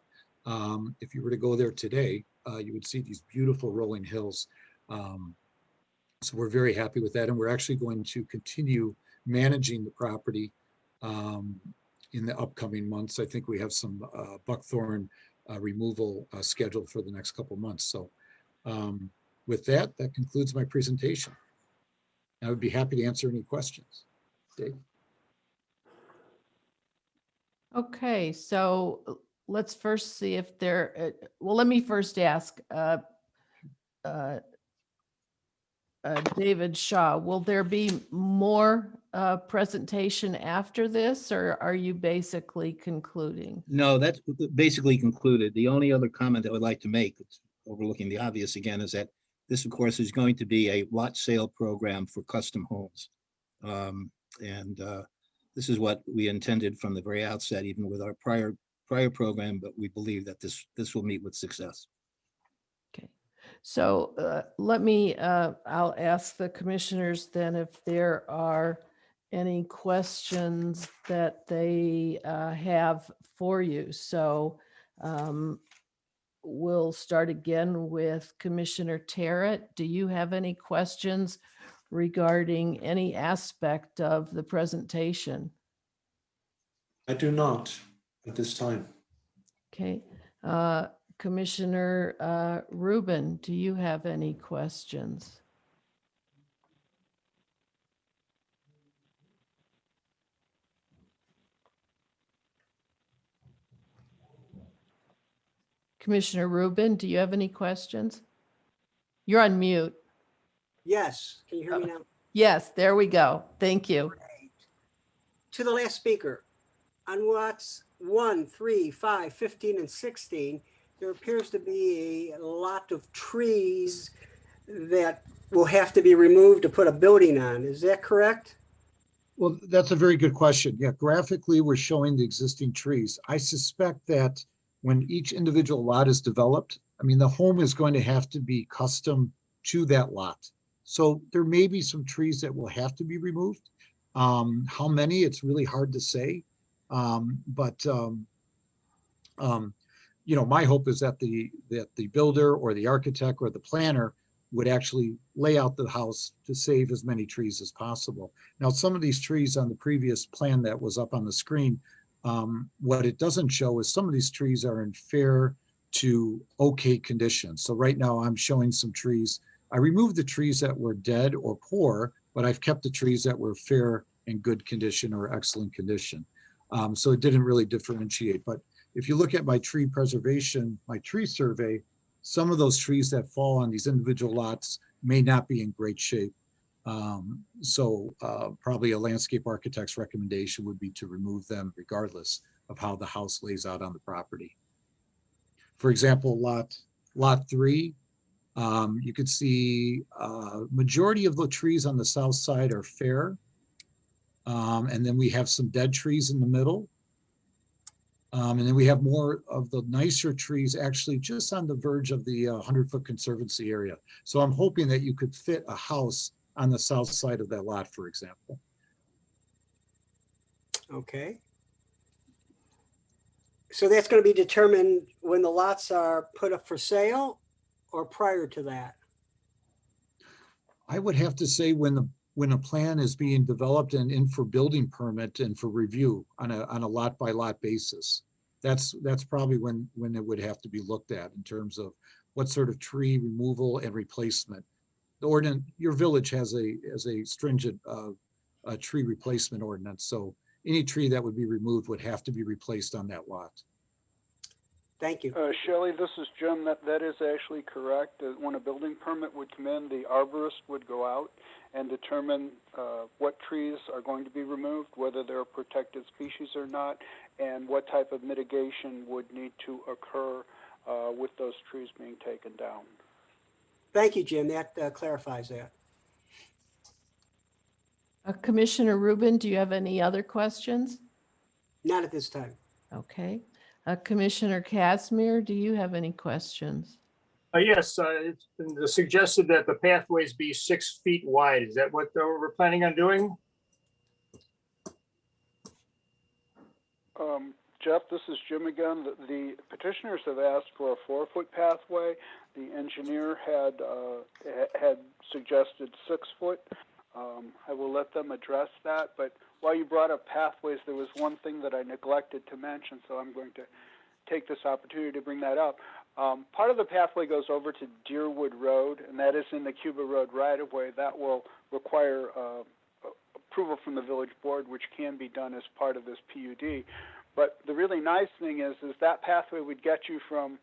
if you were to go there today, you would see these beautiful rolling hills. So we're very happy with that. And we're actually going to continue managing the property in the upcoming months. I think we have some buckthorn removal scheduled for the next couple of months. So with that, that concludes my presentation. I would be happy to answer any questions. Dave?
Okay, so let's first see if there, well, let me first ask, David Shaw, will there be more presentation after this, or are you basically concluding?
No, that's basically concluded. The only other comment I would like to make, it's overlooking the obvious again, is that this, of course, is going to be a lot sale program for custom homes. This is what we intended from the very outset, even with our prior program, but we believe that this will meet with success.
Okay, so let me, I'll ask the commissioners then if there are any questions that they have for you. So we'll start again with Commissioner Terrett. Do you have any questions regarding any aspect of the presentation?
I do not at this time.
Okay. Commissioner Rubin, do you have any questions? Commissioner Rubin, do you have any questions? You're on mute.
Yes, can you hear me now?
Yes, there we go. Thank you.
Great. To the last speaker, on lots 1, 3, 5, 15, and 16, there appears to be a lot of trees that will have to be removed to put a building on. Is that correct?
Well, that's a very good question. Yeah, graphically, we're showing the existing trees. I suspect that when each individual lot is developed, I mean, the home is going to have to be custom to that lot. So there may be some trees that will have to be removed. How many, it's really hard to say. You know, my hope is that the builder or the architect or the planner would actually lay out the house to save as many trees as possible. Now, some of these trees on the previous plan that was up on the screen, what it doesn't show is some of these trees are in fair to okay condition. So right now I'm showing some trees. I removed the trees that were dead or poor, but I've kept the trees that were fair and good condition or excellent condition. So it didn't really differentiate. But if you look at my tree preservation, my tree survey, some of those trees that fall on these individual lots may not be in great shape. Probably a landscape architect's recommendation would be to remove them regardless of how the house lays out on the property. For example, lot 3, you could see majority of the trees on the south side are fair. And then we have some dead trees in the middle. And then we have more of the nicer trees actually just on the verge of the 100-foot conservancy area. So I'm hoping that you could fit a house on the south side of that lot, for example.
Okay. So that's going to be determined when the lots are put up for sale or prior to that?
I would have to say when a plan is being developed and in for building permit and for review on a lot by lot basis. That's probably when it would have to be looked at in terms of what sort of tree removal and replacement. The ordinance, your village has a stringent tree replacement ordinance. So any tree that would be removed would have to be replaced on that lot.
Thank you.
Shelley, this is Jim. That is actually correct. When a building permit would come in, the arborist would go out and determine what trees are going to be removed, whether they're a protected species or not, and what type of mitigation would need to occur with those trees being taken down.
Thank you, Jim. That clarifies that.
Commissioner Rubin, do you have any other questions?
Not at this time.
Okay. Commissioner Casimir, do you have any questions?
Yes, it's been suggested that the pathways be 6 feet wide. Is that what we're planning on doing?
Jeff, this is Jim again. The petitioners have asked for a 4-foot pathway. The engineer had suggested 6 foot. I will let them address that, but while you brought up pathways, there was one thing that I neglected to mention, so I'm going to take this opportunity to bring that up. Part of the pathway goes over to Deerwood Road, and that is in the Cuba Road right-of-way. That will require approval from the village board, which can be done as part of this PUD. But the really nice thing is that pathway would get you from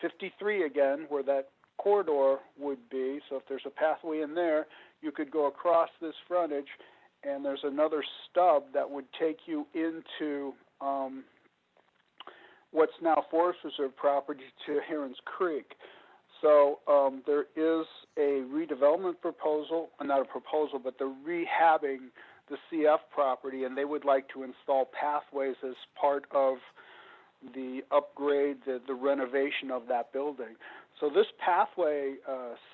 53 again, where that corridor would be. So if there's a pathway in there, you could go across this frontage, and there's another stub that would take you into what's now Forest Reserve property to Herons Creek. So there is a redevelopment proposal, not a proposal, but the rehabbing the CF property, and they would like to install pathways as part of the upgrade, the renovation of that building. So this pathway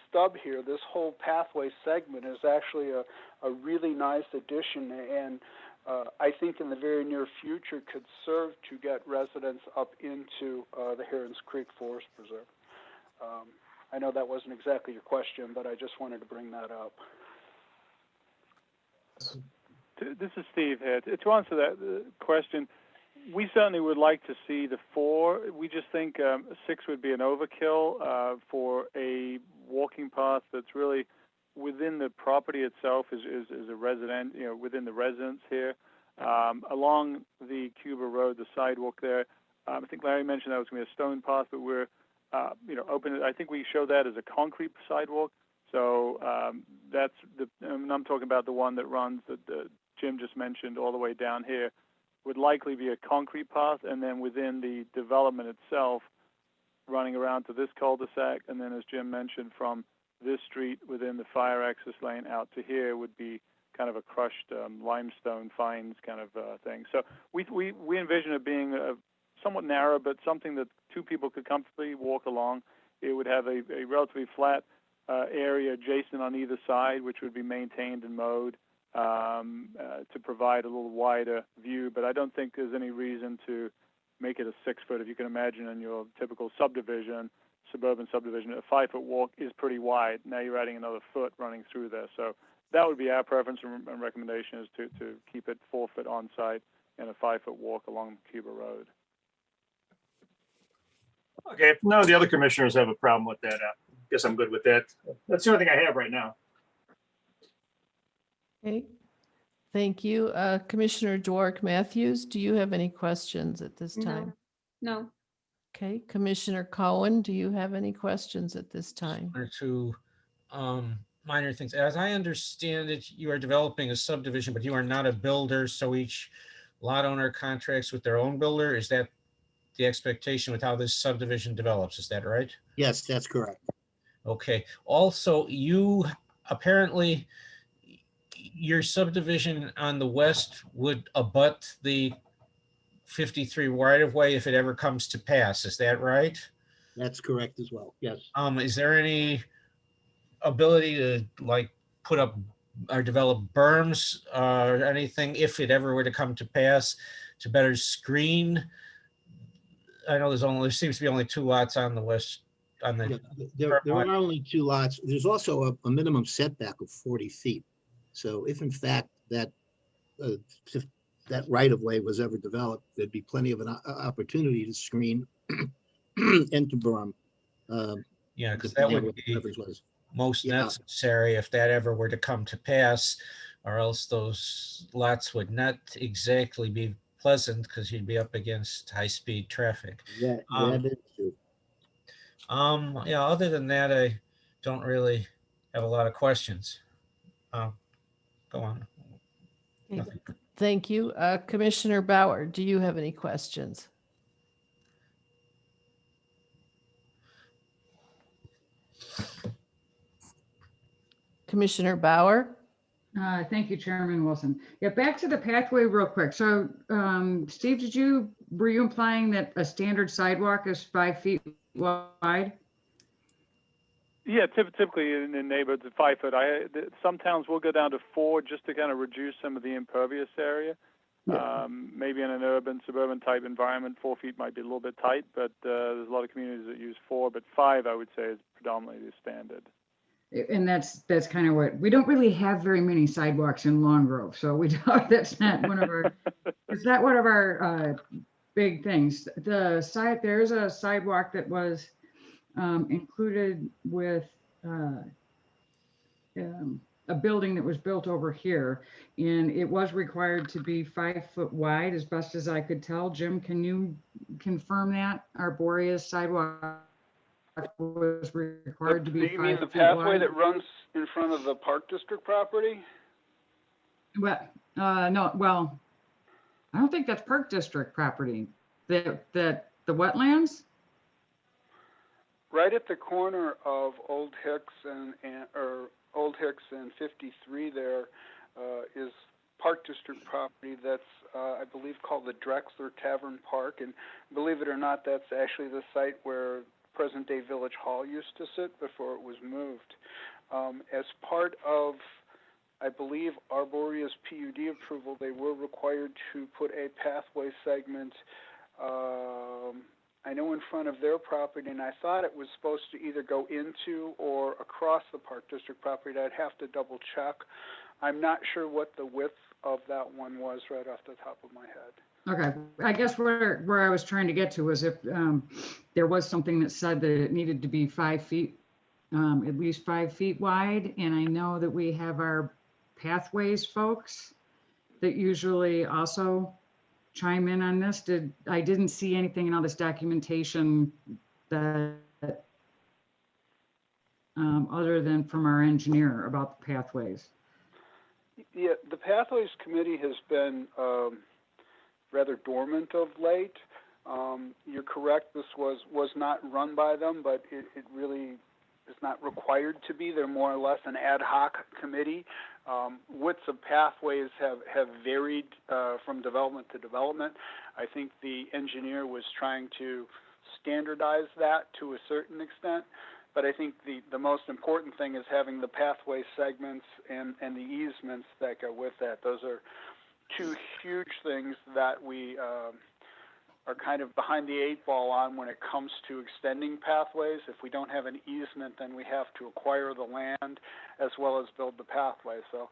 stub here, this whole pathway segment is actually a really nice addition, and I think in the very near future could serve to get residents up into the Herons Creek Forest Preserve. I know that wasn't exactly your question, but I just wanted to bring that up.
This is Steve here. To answer that question, we certainly would like to see the 4. We just think 6 would be an overkill for a walking path that's really within the property itself, is a resident, within the residence here. Along the Cuba Road, the sidewalk there, I think Larry mentioned that was going to be a stone path, but we're open. I think we show that as a concrete sidewalk. So that's I'm talking about the one that runs that Jim just mentioned all the way down here, would likely be a concrete path, and then within the development itself, running around to this cul-de-sac, and then as Jim mentioned, from this street within the fire access lane out to here would be kind of a crushed limestone fines kind of thing. So we envision it being somewhat narrow, but something that two people could comfortably walk along. It would have a relatively flat area adjacent on either side, which would be maintained and mowed to provide a little wider view. But I don't think there's any reason to make it a 6 foot. If you can imagine in your typical subdivision, suburban subdivision, a 5 foot walk is pretty wide. Now you're adding another foot running through there. So that would be our preference and recommendation, is to keep it 4 foot on site and a 5 foot walk along Cuba Road.
Okay, if none of the other commissioners have a problem with that, I guess I'm good with that. That's the only thing I have right now.
Okay, thank you. Commissioner Dwork Matthews, do you have any questions at this time?
No.
Okay, Commissioner Cohen, do you have any questions at this time?
One or two minor things. As I understand it, you are developing a subdivision, but you are not a builder, so each lot owner contracts with their own builder. Is that the expectation with how this subdivision develops? Is that right?
Yes, that's correct.
Okay. Also, you apparently, your subdivision on the west would abut the 53 right of way if it ever comes to pass. Is that right?
That's correct as well. Yes.
Is there any ability to like put up or develop berms or anything if it ever were to come to pass to better screen? I know there seems to be only 2 lots on the west, on the.
Yeah, there are only 2 lots. There's also a minimum setback of 40 feet. So if in fact that right of way was ever developed, there'd be plenty of an opportunity to screen and to berm.
Yeah, because that would be most necessary if that ever were to come to pass, or else those lots would not exactly be pleasant because you'd be up against high-speed traffic.
Yeah, that is true.
Yeah, other than that, I don't really have a lot of questions. Go on.
Okay, thank you. Commissioner Bauer, do you have any questions? Commissioner Bauer?
Thank you, Chairman Wilson. Yeah, back to the pathway real quick. So, Steve, were you implying that a standard sidewalk is 5 feet wide?
Yeah, typically in neighborhoods at 5 foot. Some towns will go down to 4 just to kind of reduce some of the impervious area. Yeah. Maybe in an urban, suburban type environment, 4 feet might be a little bit tight, but there's a lot of communities that use 4, but 5, I would say, is predominantly the standard.
And that's kind of what, we don't really have very many sidewalks in Long Grove, so we don't, that's not one of our, it's not one of our big things. There is a sidewalk that was included with a building that was built over here, and it was required to be 5 foot wide, as best as I could tell. Jim, can you confirm that our Boreas sidewalk was required to be 5 feet wide?
You mean the pathway that runs in front of the Park District property?
Well, no, well, I don't think that's Park District property. The wetlands?
Right at the corner of Old Hicks and Old Hicks and 53 there is Park District property that's, I believe, called the Drexler Tavern Park. And believe it or not, that's actually the site where present-day Village Hall used to sit before it was moved. As part of, I believe, Arboria's PUD approval, they were required to put a pathway segment, I know, in front of their property, and I thought it was supposed to either go into or across the Park District property. I'd have to double check. I'm not sure what the width of that one was right off the top of my head.
Okay, I guess where I was trying to get to was if there was something that said that it needed to be 5 feet, at least 5 feet wide. And I know that we have our pathways folks that usually also chime in on this. I didn't see anything in all this documentation that other than from our engineer about the pathways.
Yeah, the Pathways Committee has been rather dormant of late. You're correct, this was not run by them, but it really is not required to be. They're more or less an ad hoc committee. Widths of pathways have varied from development to development. I think the engineer was trying to standardize that to a certain extent, but I think the most important thing is having the pathway segments and the easements that go with that. Those are two huge things that we are kind of behind the eight ball on when it comes to extending pathways. If we don't have an easement, then we have to acquire the land as well as build the pathway. So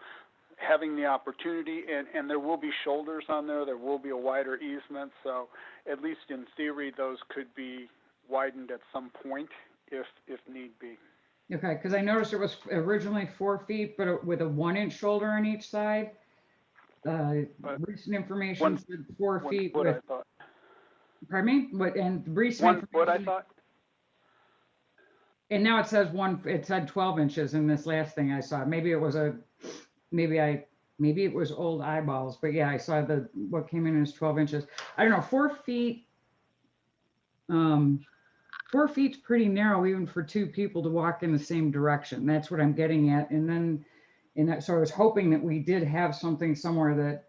having the opportunity, and there will be shoulders on there will be a wider easement. So at least in theory, those could be widened at some point if need be.
Okay, because I noticed it was originally 4 feet, but with a 1-inch shoulder on each side. Recent information said 4 feet
What
with,
I thought.
pardon me? What, and recent
1 foot, I
information,
thought.
and now it says it said 12 inches in this last thing I saw. Maybe it was maybe it was old eyeballs, but yeah, I saw what came in as 12 inches. I don't know, 4 feet. 4 feet's pretty narrow even for 2 people to walk in the same direction. That's what I'm getting at. So I was hoping that we did have something somewhere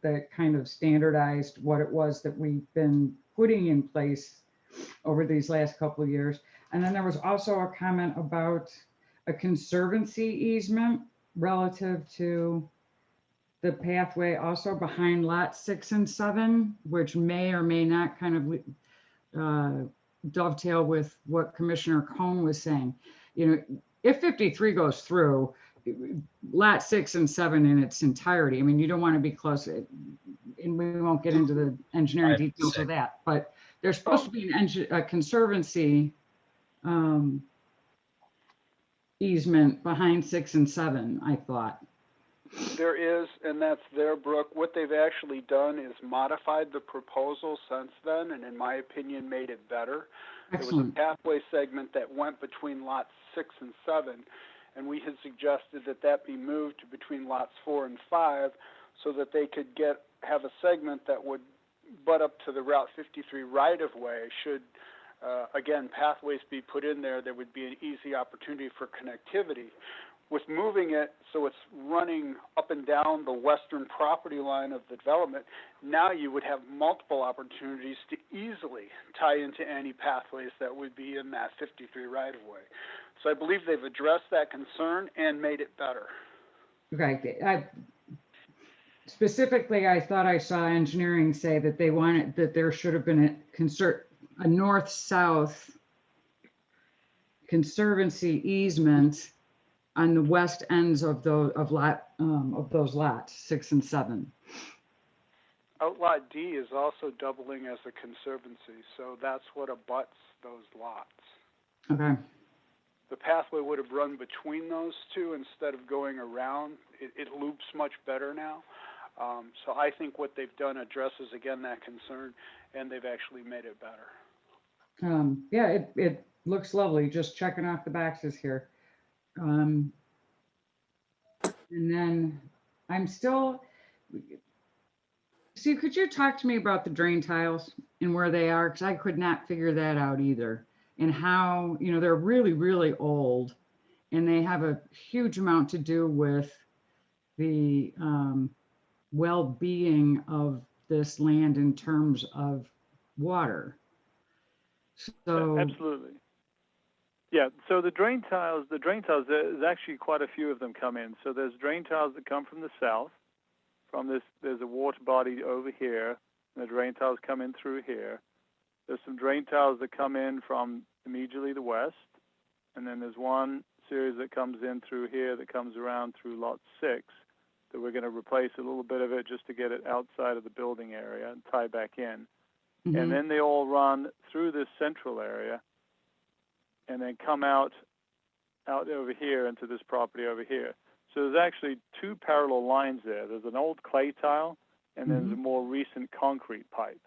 that kind of standardized what it was that we've been putting in place over these last couple of years. And then there was also a comment about a conservancy easement relative to the pathway also behind lot 6 and 7, which may or may not kind of dovetail with what Commissioner Cohn was saying. You know, if 53 goes through, lot 6 and 7 in its entirety, I mean, you don't want to be close, and we won't get into the engineering details of that, but there's supposed to be a conservancy easement behind 6 and 7, I thought.
There is, and that's there, Brooke. What they've actually done is modified the proposal since then, and in my opinion, made it better.
Excellent.
There was a pathway segment that went between lots 6 and 7, and we had suggested that be moved to between lots 4 and 5 so that they could have a segment that would butt up to the Route 53 right-of-way. Should, again, pathways be put in there, there would be an easy opportunity for connectivity. With moving it so it's running up and down the western property line of the development, now you would have multiple opportunities to easily tie into any pathways that would be in that 53 right-of-way. So I believe they've addressed that concern and made it better.
Okay. Specifically, I thought I saw engineering say that they wanted that there should have been a north-south conservancy easement on the west ends of those lots 6 and 7.
Outlot D is also doubling as a conservancy, so that's what abuts those lots.
Okay.
The pathway would have run between those two instead of going around. It loops much better now. So I think what they've done addresses, again, that concern, and they've actually made it better.
Yeah, it looks lovely. Just checking off the boxes here. And then I'm still, Steve, could you talk to me about the drain tiles and where they are? Because I could not figure that out either. And how, you know, they're really, really old and they have a huge amount to do with the well-being of this land in terms of water. So
absolutely. Yeah, so the drain tiles, there's actually quite a few of them come in. So there's drain tiles that come from the south. There's a water body over here, and the drain tiles come in through here. There's some drain tiles that come in from immediately the west, and then there's one series that comes in through here that comes around through lot 6 that we're going to replace a little bit of it just to get it outside of the building area and tie back in.
Mhm.
And then they all run through this central area and then come out over here into this property over here. So there's actually 2 parallel lines there. There's an old clay tile, and then there's a more recent concrete pipe.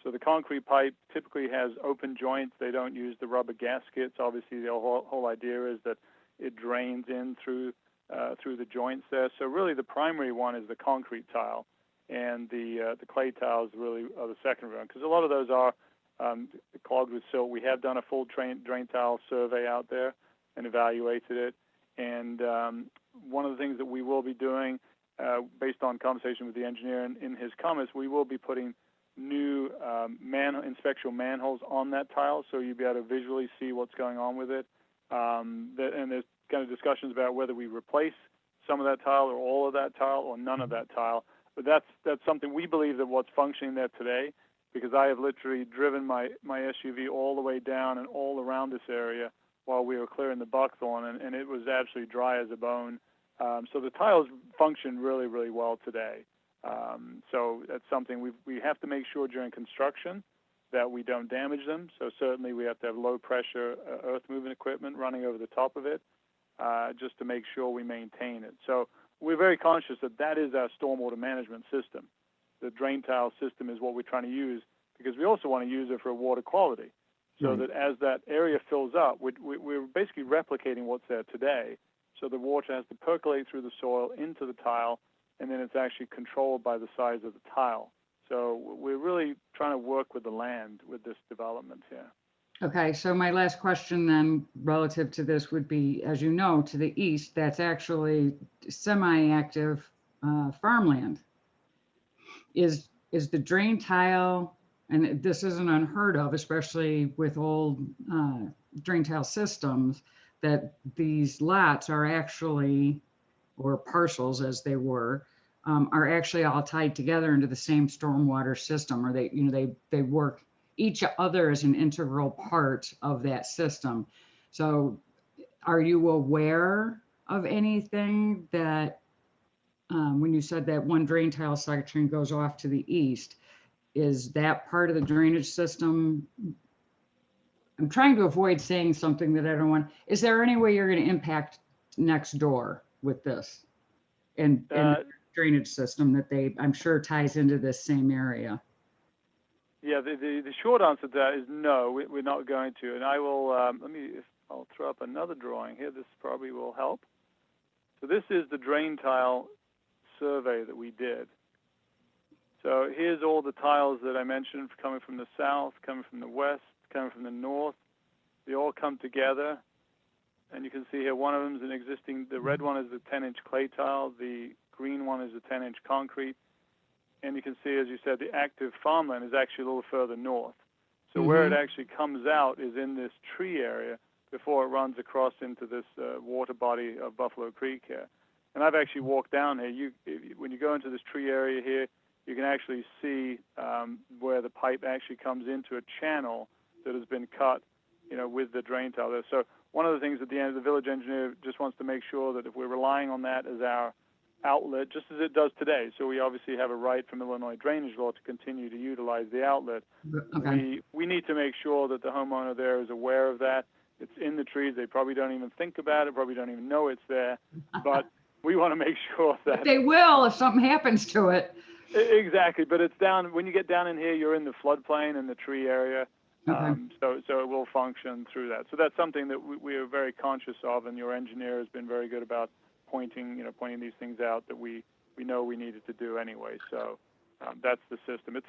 So the concrete pipe typically has open joints. They don't use the rubber gaskets. Obviously, the whole idea is that it drains in through the joints there. So really the primary one is the concrete tile, and the clay tiles really are the secondary one, because a lot of those are clogged with silt. We have done a full drain tile survey out there, and evaluated it. And one of the things that we will be doing, based on conversation with the engineer and in his comments, we will be putting new inspection manholes on that tile, so you'll be able to visually see what's going on with it. And there's kind of discussions about whether we replace some of that tile or all of that tile or none of that tile. But that's something we believe that what's functioning there today, because I have literally driven my SUV all the way down and all around this area while we were clearing the buckthorn, and it was absolutely dry as a bone. So the tiles function really, really well today. So that's something we have to make sure during construction that we don't damage them. So certainly we have to have low pressure earth moving equipment running over the top of it, just to make sure we maintain it. So we're very conscious that that is our stormwater management system. The drain tile system is what we're trying to use, because we also want to use it for water quality. So that as that area fills up, we're basically replicating what's there today. So the water has to percolate through the soil into the tile, and then it's actually controlled by the size of the tile. So we're really trying to work with the land with this development here.
Okay, so my last question then relative to this would be, as you know, to the east, that's actually semi-active farmland. Is the drain tile, and this isn't unheard of, especially with old drain tile systems, that these lots are actually, or parcels as they were, are actually all tied together into the same stormwater system, or they work each other as an integral part of that system. So are you aware of anything that, when you said that one drain tile section goes off to the east, is that part of the drainage system? I'm trying to avoid saying something that I don't want. Is there any way you're going to impact next door with this and the drainage system that I'm sure ties into this same area?
Yeah, the short answer to that is no, we're not going to. And I will, I'll throw up another drawing here. This probably will help. So this is the drain tile survey that we did. So here's all the tiles that I mentioned coming from the south, coming from the west, coming from the north. They all come together. And you can see here one of them is an existing, the red one is the 10-inch clay tile, the green one is the 10-inch concrete. And you can see, as you said, the active farmland is actually a little further north. So where it actually comes out is in this tree area before it runs across into this water body of Buffalo Creek here. And I've actually walked down here. When you go into this tree area here, you can actually see where the pipe actually comes into a channel that has been cut, with the drain tile there. So one of the things at the end, the village engineer just wants to make sure that if we're relying on that as our outlet, just as it does today. So we obviously have a right from Illinois drainage law to continue to utilize the outlet.
Okay.
We need to make sure that the homeowner there is aware of that. It's in the trees. They probably don't even think about it, probably don't even know it's there. But we want to make sure that
They will if something happens to it.
Exactly, but it's down, when you get down in here, you're in the floodplain in the tree area.
Okay.
So it will function through that. So that's something that we are very conscious of, and your engineer has been very good about pointing these things out that we know we needed to do anyway. So that's the system.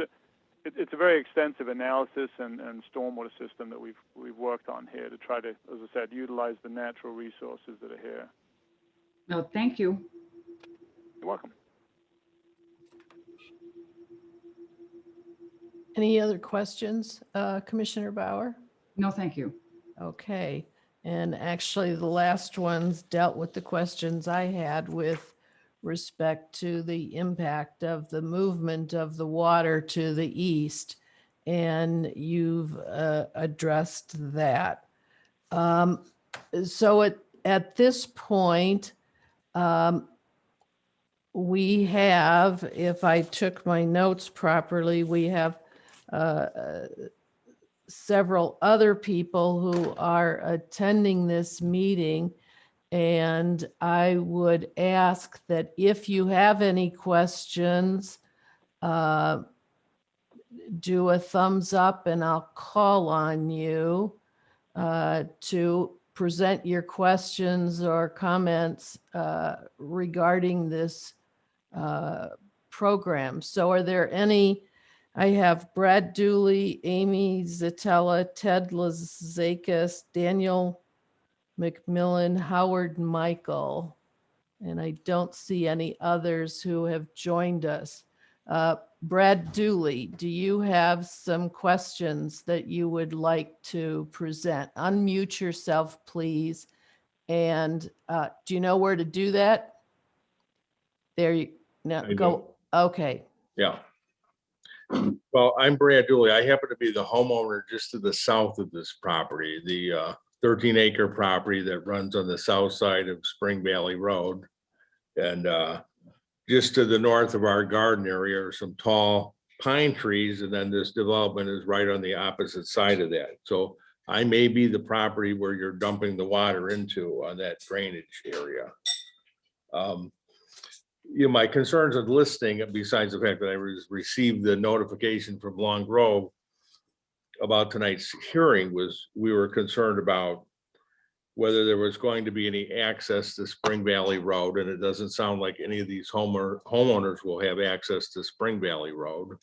It's a very extensive analysis and stormwater system that we've worked on here to try to, as I said, utilize the natural resources that are here.
No, thank you.
You're welcome.
Any other questions, Commissioner Bauer?
No, thank you.
Okay. And actually, the last ones dealt with the questions I had with respect to the impact of the movement of the water to the east. And you've addressed that. So at this point, we have, if I took my notes properly, we have several other people who are attending this meeting. And I would ask that if you have any questions, do a thumbs up and I'll call on you to present your questions or comments regarding this program. So are there any? I have Brad Dooley, Amy Zatella, Ted Lazakis, Daniel McMillan, Howard, Michael, and I don't see any others who have joined us. Brad Dooley, do you have some questions that you would like to present? Unmute yourself, please. And do you know where to do that? There you now
I
go. Okay.
Yeah. Well, I'm Brad Dooley. I happen to be the homeowner just to the south of this property, the 13-acre property that runs on the south side of Spring Valley Road. And just to the north of our garden area are some tall pine trees, and then this development is right on the opposite side of that. So I may be the property where you're dumping the water into on that drainage area. My concerns of listing, besides the fact that I received the notification from Long Grove about tonight's hearing, was we were concerned about whether there was going to be any access to Spring Valley Road, and it doesn't sound like any of these homeowners will have access to Spring Valley Road,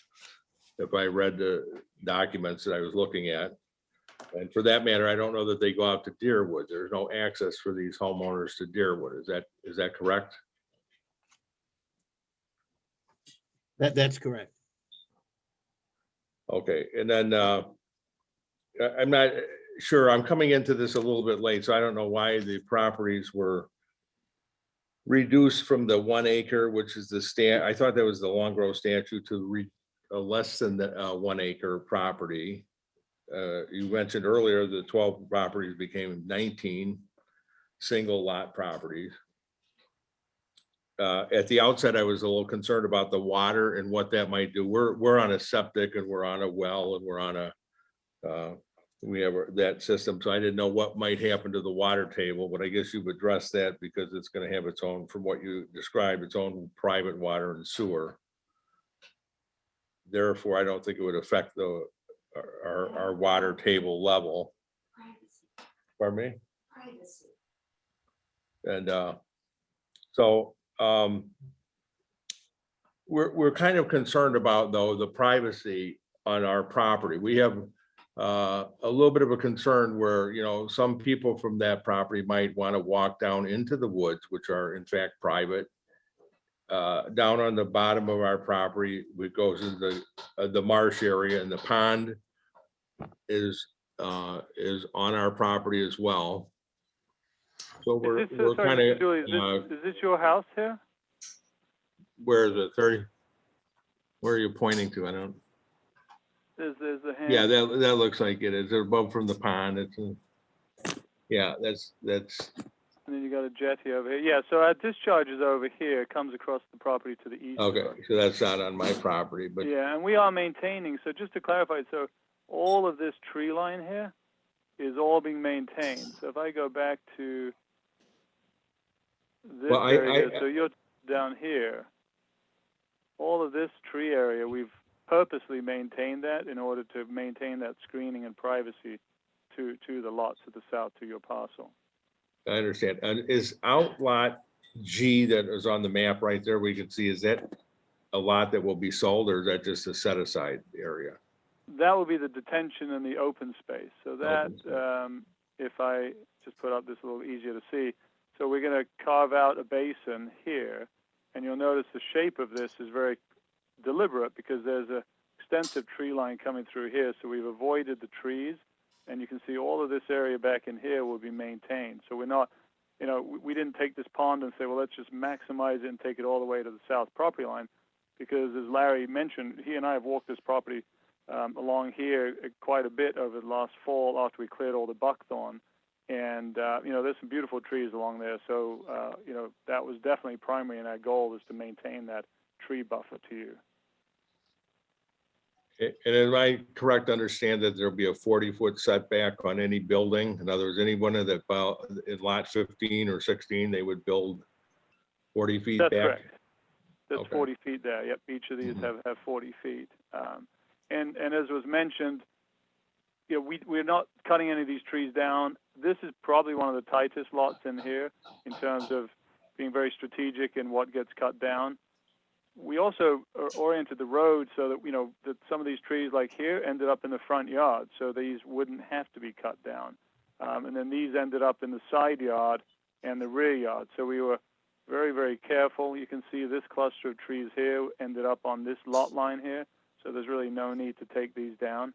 if I read the documents that I was looking at. And for that matter, I don't know that they go out to Deerwood. There's no access for these homeowners to Deerwood. Is that correct?
That's correct.
Okay, and then I'm not sure, I'm coming into this a little bit late, so I don't know why the properties were reduced from the 1 acre, which is the I thought that was the Long Grove statute, to less than the 1 acre property. You mentioned earlier the 12 properties became 19 single lot properties. At the outset, I was a little concerned about the water and what that might do. We're on a septic and we're on a well and we're on we have that system. So I didn't know what might happen to the water table, but I guess you've addressed that because it's going to have its own, from what you described, its own private water and sewer. Therefore, I don't think it would affect our water table level. Pardon me? Privacy. And so we're kind of concerned about, though, the privacy on our property. We have a little bit of a concern where, some people from that property might want to walk down into the woods, which are in fact private. Down on the bottom of our property, which goes into the marsh area, and the pond is on our property as well. So we're kind of.
Is this your house here?
Where is it? 30? Where are you pointing to? I don't.
There's a hand.
Yeah, that looks like it is. They're above from the pond. Yeah, that's.
And then you got a jetty over here. Yeah, so our discharge is over here. It comes across the property to the east.
Okay, so that's not on my property, but.
Yeah, and we are maintaining. So just to clarify, so all of this tree line here is all being maintained. So if I go back to this area, so you're down here. All of this tree area, we've purposely maintained that in order to maintain that screening and privacy to the lots to the south to your parcel.
I understand. And is outlot G that is on the map right there, we can see, is that a lot that will be sold, or is that just a set aside area?
That would be the detention and the open space. So that, if I just put up this a little easier to see, so we're going to carve out a basin here, and you'll notice the shape of this is very deliberate because there's an extensive tree line coming through here. So we've avoided the trees, and you can see all of this area back in here will be maintained. So we're not, we didn't take this pond and say, well, let's just maximize it and take it all the way to the south property line, because as Larry mentioned, he and I have walked this property along here quite a bit over the last fall after we cleared all the buckthorn. And, there's some beautiful trees along there. So, that was definitely primary in our goal, is to maintain that tree buffer to you.
And am I correct to understand that there'll be a 40-foot setback on any building? In other words, anyone that in lot 15 or 16, they would build 40 feet back?
That's correct. That's
Okay.
40 feet there. Yep, each of these have 40 feet. And as was mentioned, we're not cutting any of these trees down. This is probably one of the tightest lots in here in terms of being very strategic in what gets cut down. We also oriented the road so that, that some of these trees like here ended up in the front yard, so these wouldn't have to be cut down. And then these ended up in the side yard and the rear yard. So we were very, very careful. You can see this cluster of trees here ended up on this lot line here. So there's really no need to take these down.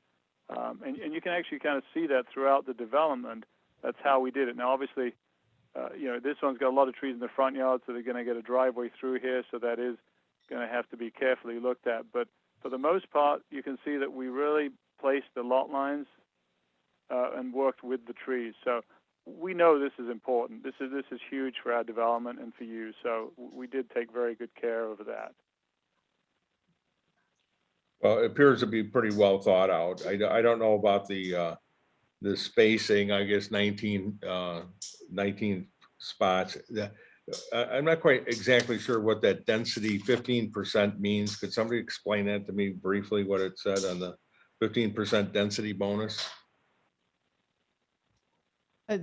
And you can actually kind of see that throughout the development. That's how we did it. Now, obviously, this one's got a lot of trees in the front yard, so they're going to get a driveway through here. So that is going to have to be carefully looked at. But for the most part, you can see that we really placed the lot lines and worked with the trees. So we know this is important. This is huge for our development and for you. So we did take very good care of that.
Well, it appears to be pretty well thought out. I don't know about the spacing, I guess 19 spots. I'm not quite exactly sure what that density 15% means. Could somebody explain that to me briefly, what it said on the 15% density bonus?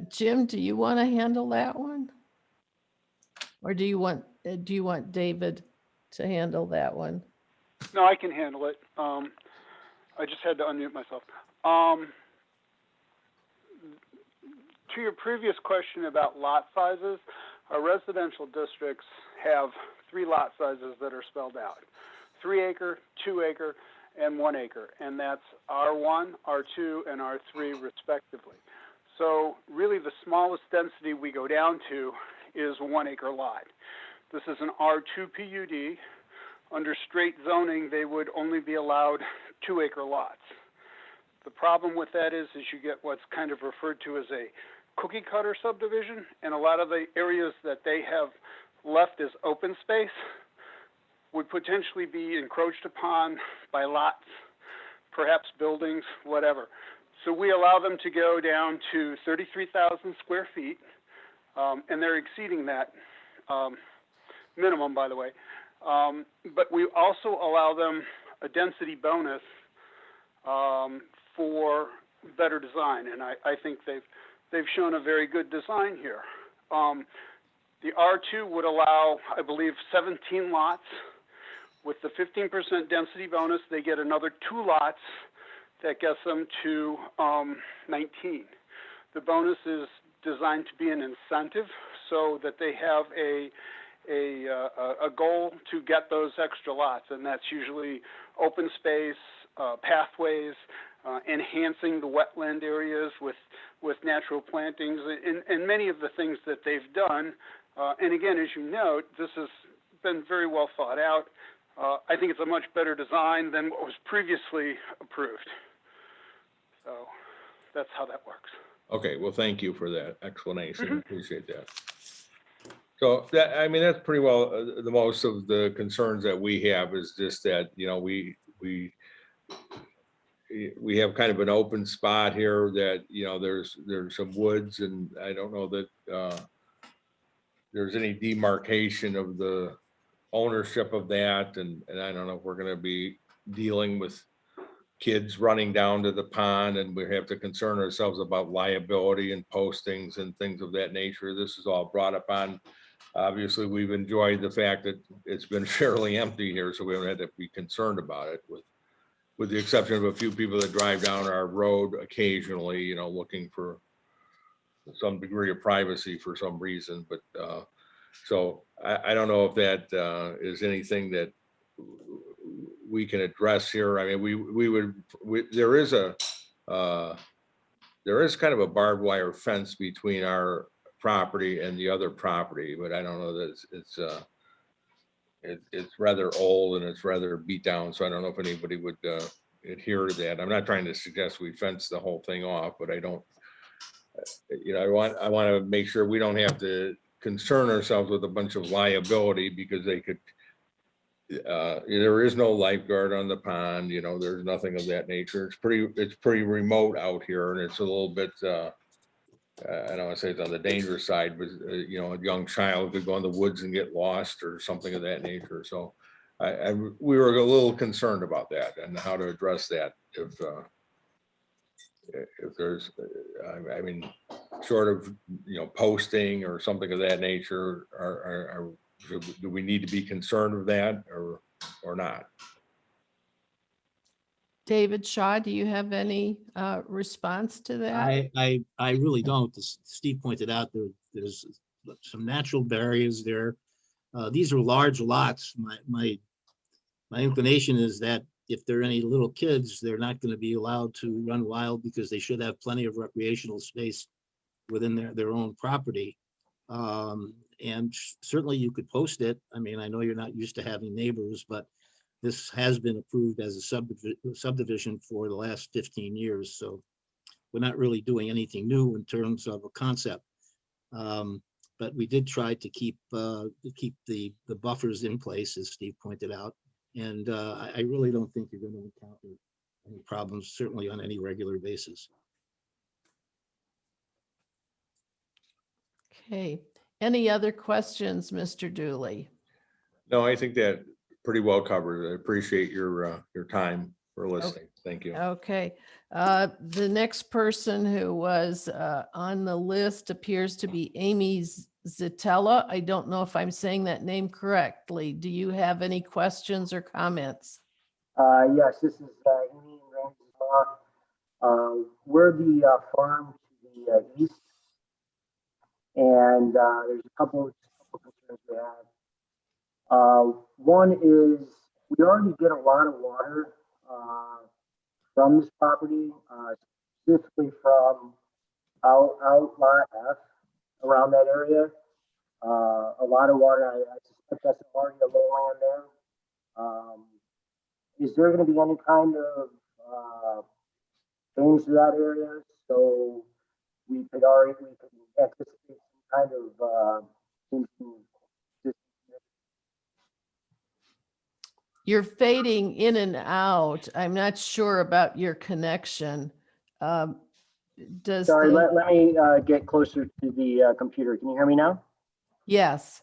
Jim, do you want to handle that one? Or do you want David to handle that one?
No, I can handle it. I just had to unmute myself. To your previous question about lot sizes, our residential districts have 3 lot sizes that are spelled out: 3 acre, 2 acre, and 1 acre, and that's R1, R2, and R3 respectively. So really the smallest density we go down to is a 1 acre lot. This is an R2 PUD. Under straight zoning, they would only be allowed 2 acre lots. The problem with that is you get what's kind of referred to as a cookie cutter subdivision, and a lot of the areas that they have left as open space would potentially be encroached upon by lots, perhaps buildings, whatever. So we allow them to go down to 33,000 square feet, and they're exceeding that minimum, by the way. But we also allow them a density bonus for better design, and I think they've shown a very good design here. The R2 would allow, I believe, 17 lots. With the 15% density bonus, they get another 2 lots that gets them to 19. The bonus is designed to be an incentive so that they have a goal to get those extra lots, and that's usually open space, pathways, enhancing the wetland areas with natural plantings, and many of the things that they've done. And again, as you note, this has been very well thought out. I think it's a much better design than what was previously approved. So that's how that works.
Okay, well, thank you for that explanation. Appreciate that. So that, I mean, that's pretty well the most of the concerns that we have is just that, you know, we have kind of an open spot here that, you know, there's some woods, and I don't know that there's any demarcation of the ownership of that, and I don't know if we're going to be dealing with kids running down to the pond, and we have to concern ourselves about liability and postings and things of that nature. This is all brought up on. Obviously, we've enjoyed the fact that it's been fairly empty here, so we haven't had to be concerned about it, with the exception of a few people that drive down our road occasionally, you know, looking for some degree of privacy for some reason. But so I don't know if that is anything that we can address here. I mean, there is kind of a barbed wire fence between our property and the other property, but I don't know that it's rather old and it's rather beat down. So I don't know if anybody would adhere to that. I'm not trying to suggest we fence the whole thing off, but I don't, you know, I want to make sure we don't have to concern ourselves with a bunch of liability because they could, there is no lifeguard on the pond, you know, there's nothing of that nature. It's pretty remote out here, and it's a little bit, I don't want to say it's on the dangerous side, but you know, a young child could go in the woods and get lost or something of that nature. So we were a little concerned about that and how to address that if there's, I mean, short of, you know, posting or something of that nature, do we need to be concerned with that or not?
David Shaw, do you have any response to that?
I really don't. As Steve pointed out, there's some natural barriers there. These are large lots. My inclination is that if there are any little kids, they're not going to be allowed to run wild because they should have plenty of recreational space within their own property. And certainly you could post it. I mean, I know you're not used to having neighbors, but this has been approved as a subdivision for the last 15 years. So we're not really doing anything new in terms of a concept. But we did try to keep the buffers in place, as Steve pointed out. And I really don't think you're going to encounter any problems, certainly on any regular basis.
Okay. Any other questions, Mr. Dooley?
No, I think that pretty well covered. I appreciate your time for listening. Thank you.
Okay. The next person who was on the list appears to be Amy Zitella. I don't know if I'm saying that name correctly. Do you have any questions or comments?
Yes, this is Amy and Ramsey. We're the farm to the east, and there's a couple concerns we have. One is we already get a lot of water from this property, specifically from out lot F around that area. A lot of water. I suspect that's already a lowland there. Is there going to be any kind of change to that area so we could anticipate some kind of
You're fading in and out. I'm not sure about your connection.
Sorry, let me get closer to the computer. Can you hear me now?
Yes.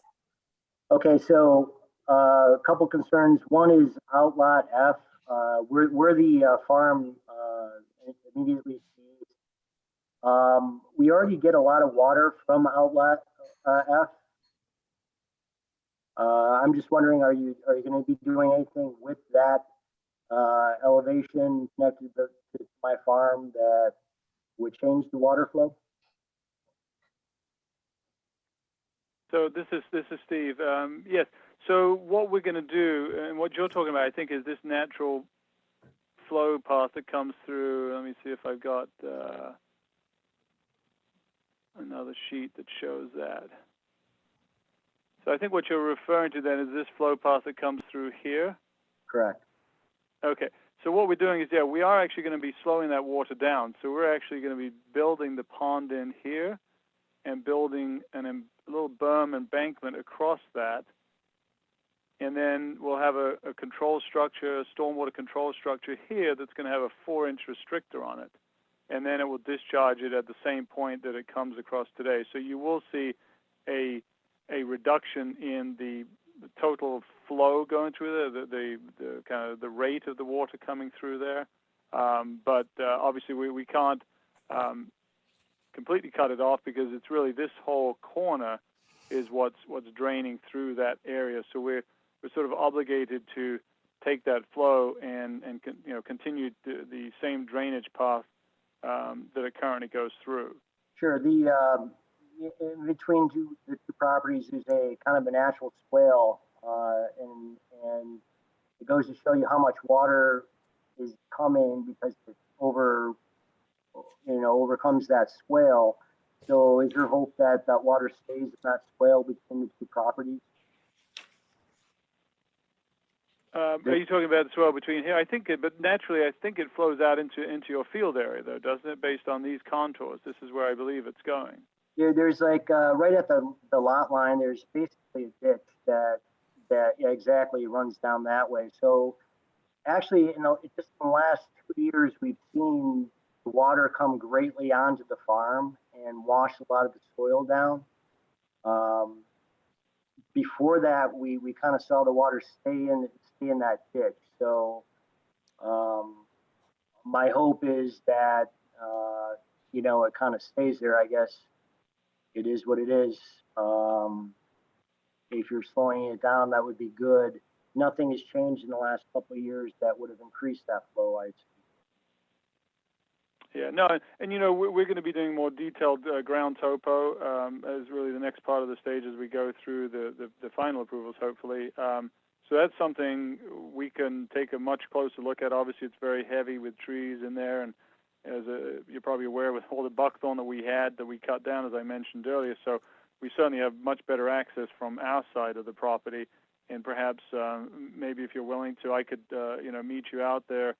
Okay, so a couple concerns. One is Outlot F. We're the farm immediately east. We already get a lot of water from Outlet F. I'm just wondering, are you going to be doing anything with that elevation connected to my farm that would change the water flow?
So this is Steve. Yes. So what we're going to do, and what you're talking about, I think, is this natural flow path that comes through. Let me see if I've got another sheet that shows that. So I think what you're referring to then is this flow path that comes through here.
Correct.
Okay. So what we're doing is, we are actually going to be slowing that water down. So we're actually going to be building the pond in here and building a little berm embankment across that. And then we'll have a control structure, a stormwater control structure here that's going to have a 4-inch restrictor on it. And then it will discharge it at the same point that it comes across today. So you will see a reduction in the total flow going through there, the kind of the rate of the water coming through there. But obviously we can't completely cut it off because it's really this whole corner is what's draining through that area. So we're sort of obligated to take that flow and continue the same drainage path that it currently goes through.
Sure. The in between the two properties is a kind of a natural swale, and it goes to show you how much water is coming because it overcomes that swale. So is your hope that that water stays in that swale between the two properties?
Are you talking about the swell between here? I think but naturally, I think it flows out into your field area, though, doesn't it? Based on these contours, this is where I believe it's going.
Yeah, there's like right at the lot line. There's basically a ditch that exactly runs down that way. So actually, just in the last 2 years, we've seen the water come greatly onto the farm and wash a lot of the soil down. Before that, we kind of saw the water stay in that ditch. So my hope is that it kind of stays there. I guess it is what it is. If you're slowing it down, that would be good. Nothing has changed in the last couple of years that would have increased that flow, I'd say.
Yeah, no, and you know, we're going to be doing more detailed ground topo as really the next part of the stage as we go through the final approvals, hopefully. So that's something we can take a much closer look at. Obviously, it's very heavy with trees in there, and as you're probably aware, with all the buckthorn that we had that we cut down, as I mentioned earlier. So we certainly have much better access from our side of the property, and perhaps maybe if you're willing to, I could you know, meet you out there,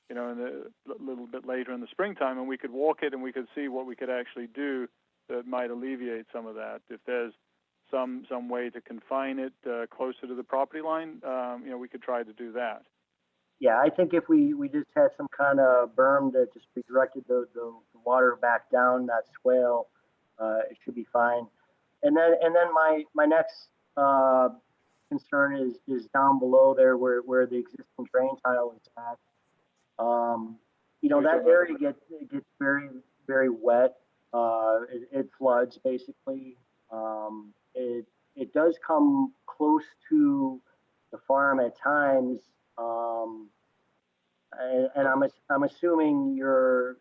you know, a little bit later in the springtime, and we could walk it and we could see what we could actually do that might alleviate some of that. If there's some way to confine it closer to the property line, you know, we could try to do that.
Yeah, I think if we just had some kind of berm that just redirected the water back down that swale, it should be fine. And then my next concern is down below there where the existing drain tile is at. You know, that area gets very, very wet. It floods basically. It does come close to the farm at times. And I'm assuming your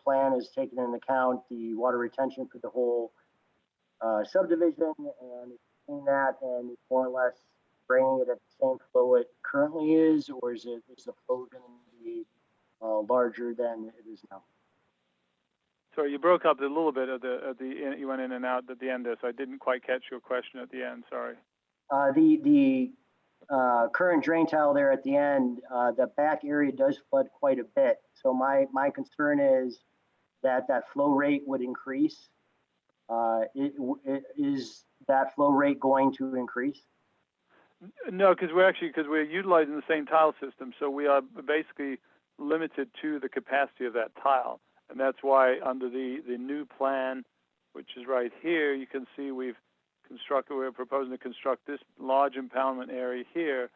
plan is taking into account the water retention for the whole subdivision, and seeing that, and it's more or less bringing it at the same flow it currently is, or is the flow going to be larger than it is now?
Sorry, you broke up a little bit at the you went in and out at the end there, so I didn't quite catch your question at the end. Sorry.
The current drain tile there at the end, the back area does flood quite a bit. So my concern is that flow rate would increase. Is that flow rate going to increase?
No, because we're utilizing the same tile system, so we are basically limited to the capacity of that tile, and that's why under the new plan, which is right here, you can see we're proposing to construct this large impoundment area here,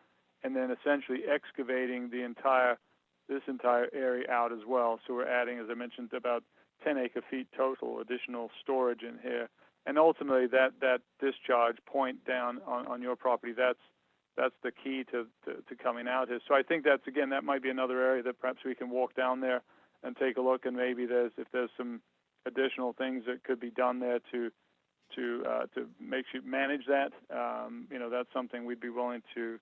and then essentially excavating this entire area out as well. So we're adding, as I mentioned, about 10 acre-feet total additional storage in here, and ultimately that discharge point down on your property, that's the key to coming out here. So I think that might be another area that perhaps we can walk down there and take a look, and maybe if there's some additional things that could be done there to make you manage that, you know, that's something we'd be willing to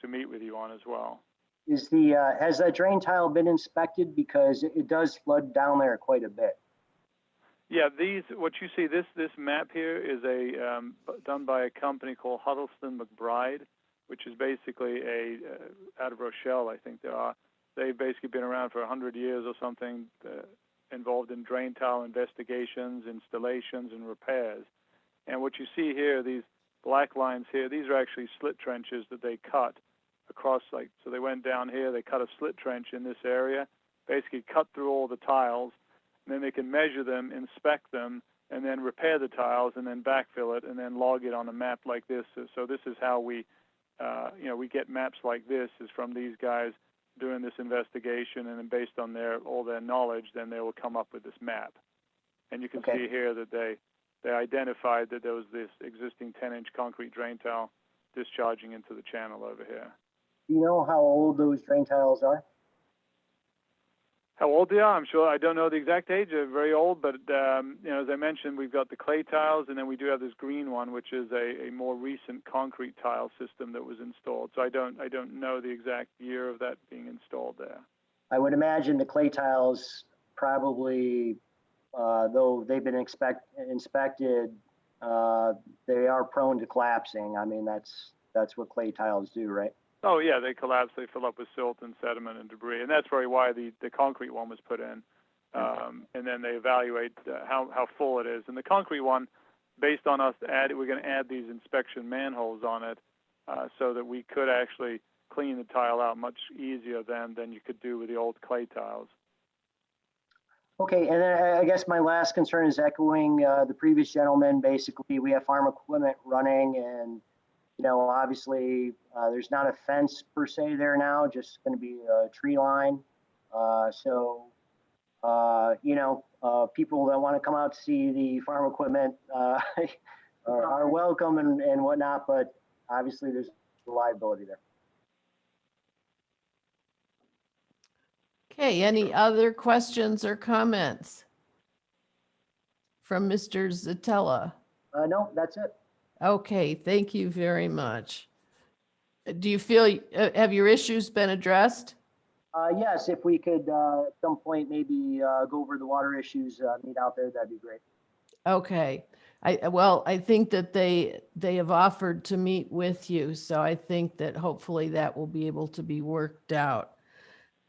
meet with you on as well.
Has that drain tile been inspected? Because it does flood down there quite a bit.
Yeah, what you see, this map here is done by a company called Huddleston McBride, which is basically out of Rochelle, I think they are. They've basically been around for 100 years or something, involved in drain tile investigations, installations, and repairs. And what you see here, these black lines here, these are actually slit trenches that they cut across, so they went down here, they cut a slit trench in this area, basically cut through all the tiles, and then they can measure them, inspect them, and then repair the tiles, and then backfill it, and then log it on a map like this. So this is how we get maps like this, is from these guys doing this investigation, and then based on all their knowledge, then they will come up with this map. And you can see here that they identified that there was this existing 10-inch concrete drain tile discharging into the channel over here.
Do you know how old those drain tiles are?
How old they are? I'm sure I don't know the exact age. They're very old, but you know, as I mentioned, we've got the clay tiles, and then we do have this green one, which is a more recent concrete tile system that was installed. So I don't know the exact year of that being installed there.
I would imagine the clay tiles probably, though they've been inspected, they are prone to collapsing. I mean, that's what clay tiles do, right?
Oh yeah, they collapse. They fill up with silt and sediment and debris, and that's probably why the concrete one was put in. And then they evaluate how full it is. And the concrete one, based on us we're going to add these inspection manholes on it, so that we could actually clean the tile out much easier than you could do with the old clay tiles.
Okay, and then I guess my last concern is echoing the previous gentleman. Basically, we have farm equipment running, and you know, obviously, there's not a fence per se there now, just going to be a tree line. So, you know, people that want to come out to see the farm equipment are welcome and whatnot, but obviously there's a liability there.
Okay, any other questions or comments from Mr. Zatella?
No, that's it.
Okay, thank you very much. Do you feel, have your issues been addressed?
Yes, if we could, at some point, maybe, go over the water issues, meet out there, that'd be great.
Okay. I think that they have offered to meet with you, so I think that hopefully that will be able to be worked out.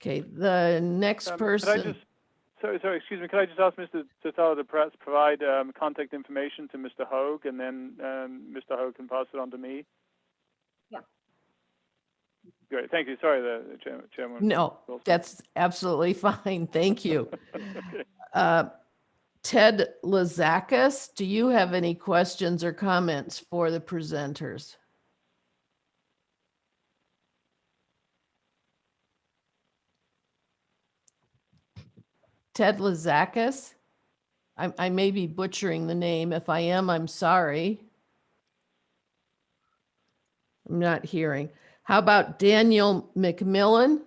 Okay, the next
Could I
person.
just, sorry, excuse me, could I just ask Mr. Zatala to perhaps provide contact information to Mr. Hoag, and then Mr. Hoag can pass it on to me?
Yeah.
Great, thank you. Sorry, the Chairman.
No,
Wilson.
that's absolutely fine. Thank you.
Okay.
Ted Lazakis, do you have any questions or comments for the presenters? Ted Lazakis? I may be butchering the name. If I am, I'm sorry. I'm not hearing. How about Daniel McMillan?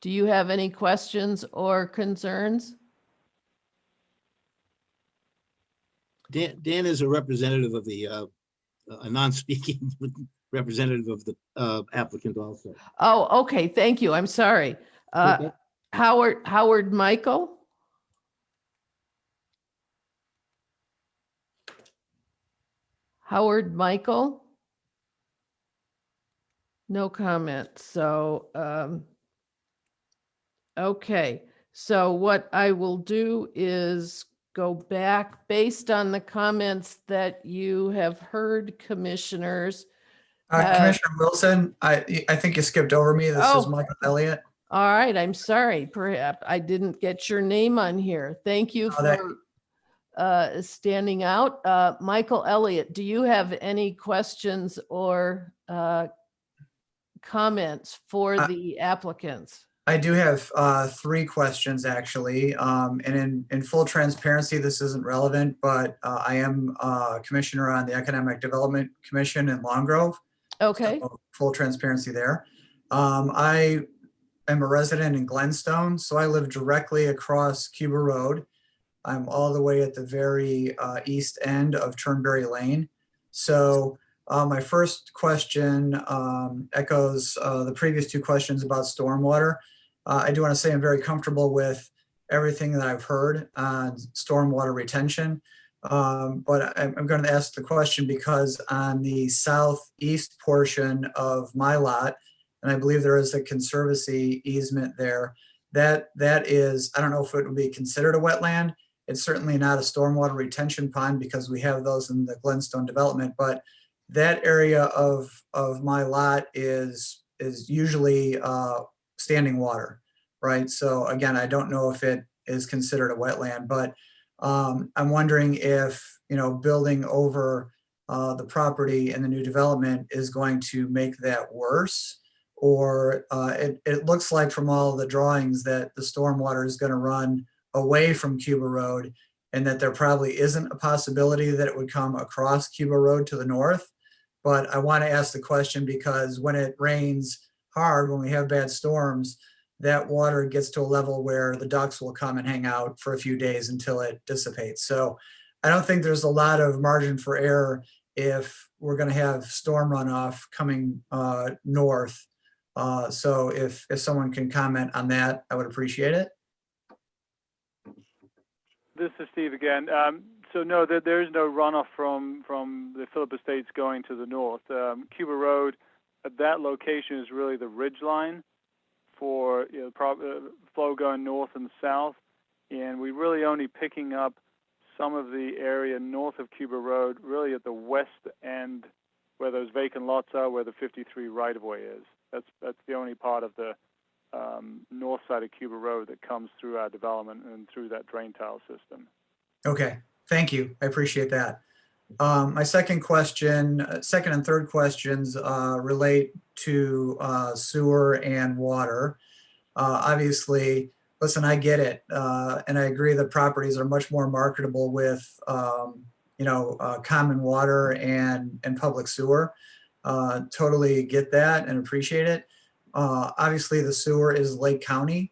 Do you have any questions or concerns?
Dan is a representative of the, a non-speaking representative of the applicant also.
Oh, okay. Thank you. I'm sorry.
Okay.
Howard Michael? Howard Michael? No comment. So, okay. So what I will do is go back based on the comments that you have heard, commissioners.
Commissioner Wilson, I think you skipped over me. This is
Oh.
Michael Elliott.
All right, I'm sorry. Perhaps I didn't get your name on here. Thank you for standing out. Michael Elliott, do you have any questions or comments for the applicants?
I do have 3 questions actually. And in full transparency, this isn't relevant, but I am commissioner on the Economic Development Commission in Long Grove.
Okay.
So full transparency there. I am a resident in Glenstone, so I live directly across Cuba Road. I'm all the way at the very east end of Turnberry Lane. So my first question echoes the previous 2 questions about stormwater. I do want to say I'm very comfortable with everything that I've heard on stormwater retention. But I'm going to ask the question because on the southeast portion of my lot, and I believe there is a conservancy easement there, that is, I don't know if it would be considered a wetland. It's certainly not a stormwater retention pond because we have those in the Glenstone development, but that area of my lot is usually standing water, right? So again, I don't know if it is considered a wetland, but I'm wondering if, building over the property and the new development is going to make that worse, or it looks like from all the drawings that the stormwater is going to run away from Cuba Road, and that there probably isn't a possibility that it would come across Cuba Road to the north. But I want to ask the question because when it rains hard, when we have bad storms, that water gets to a level where the ducks will come and hang out for a few days until it dissipates. So I don't think there's a lot of margin for error if we're going to have storm runoff coming north. So if someone can comment on that, I would appreciate it.
This is Steve again. So no, there is no runoff from the Phillip Estates going to the north. Cuba Road, at that location is really the ridge line for flow going north and south, and we're really only picking up some of the area north of Cuba Road, really at the west end where those vacant lots are, where the 53 right-of-way is. That's the only part of the north side of Cuba Road that comes through our development and through that drain tile system.
Okay, thank you. I appreciate that. My second and third questions relate to sewer and water. Obviously, listen, I get it. And I agree that properties are much more marketable with, common water and public sewer. Totally get that and appreciate it. Obviously, the sewer is Lake County.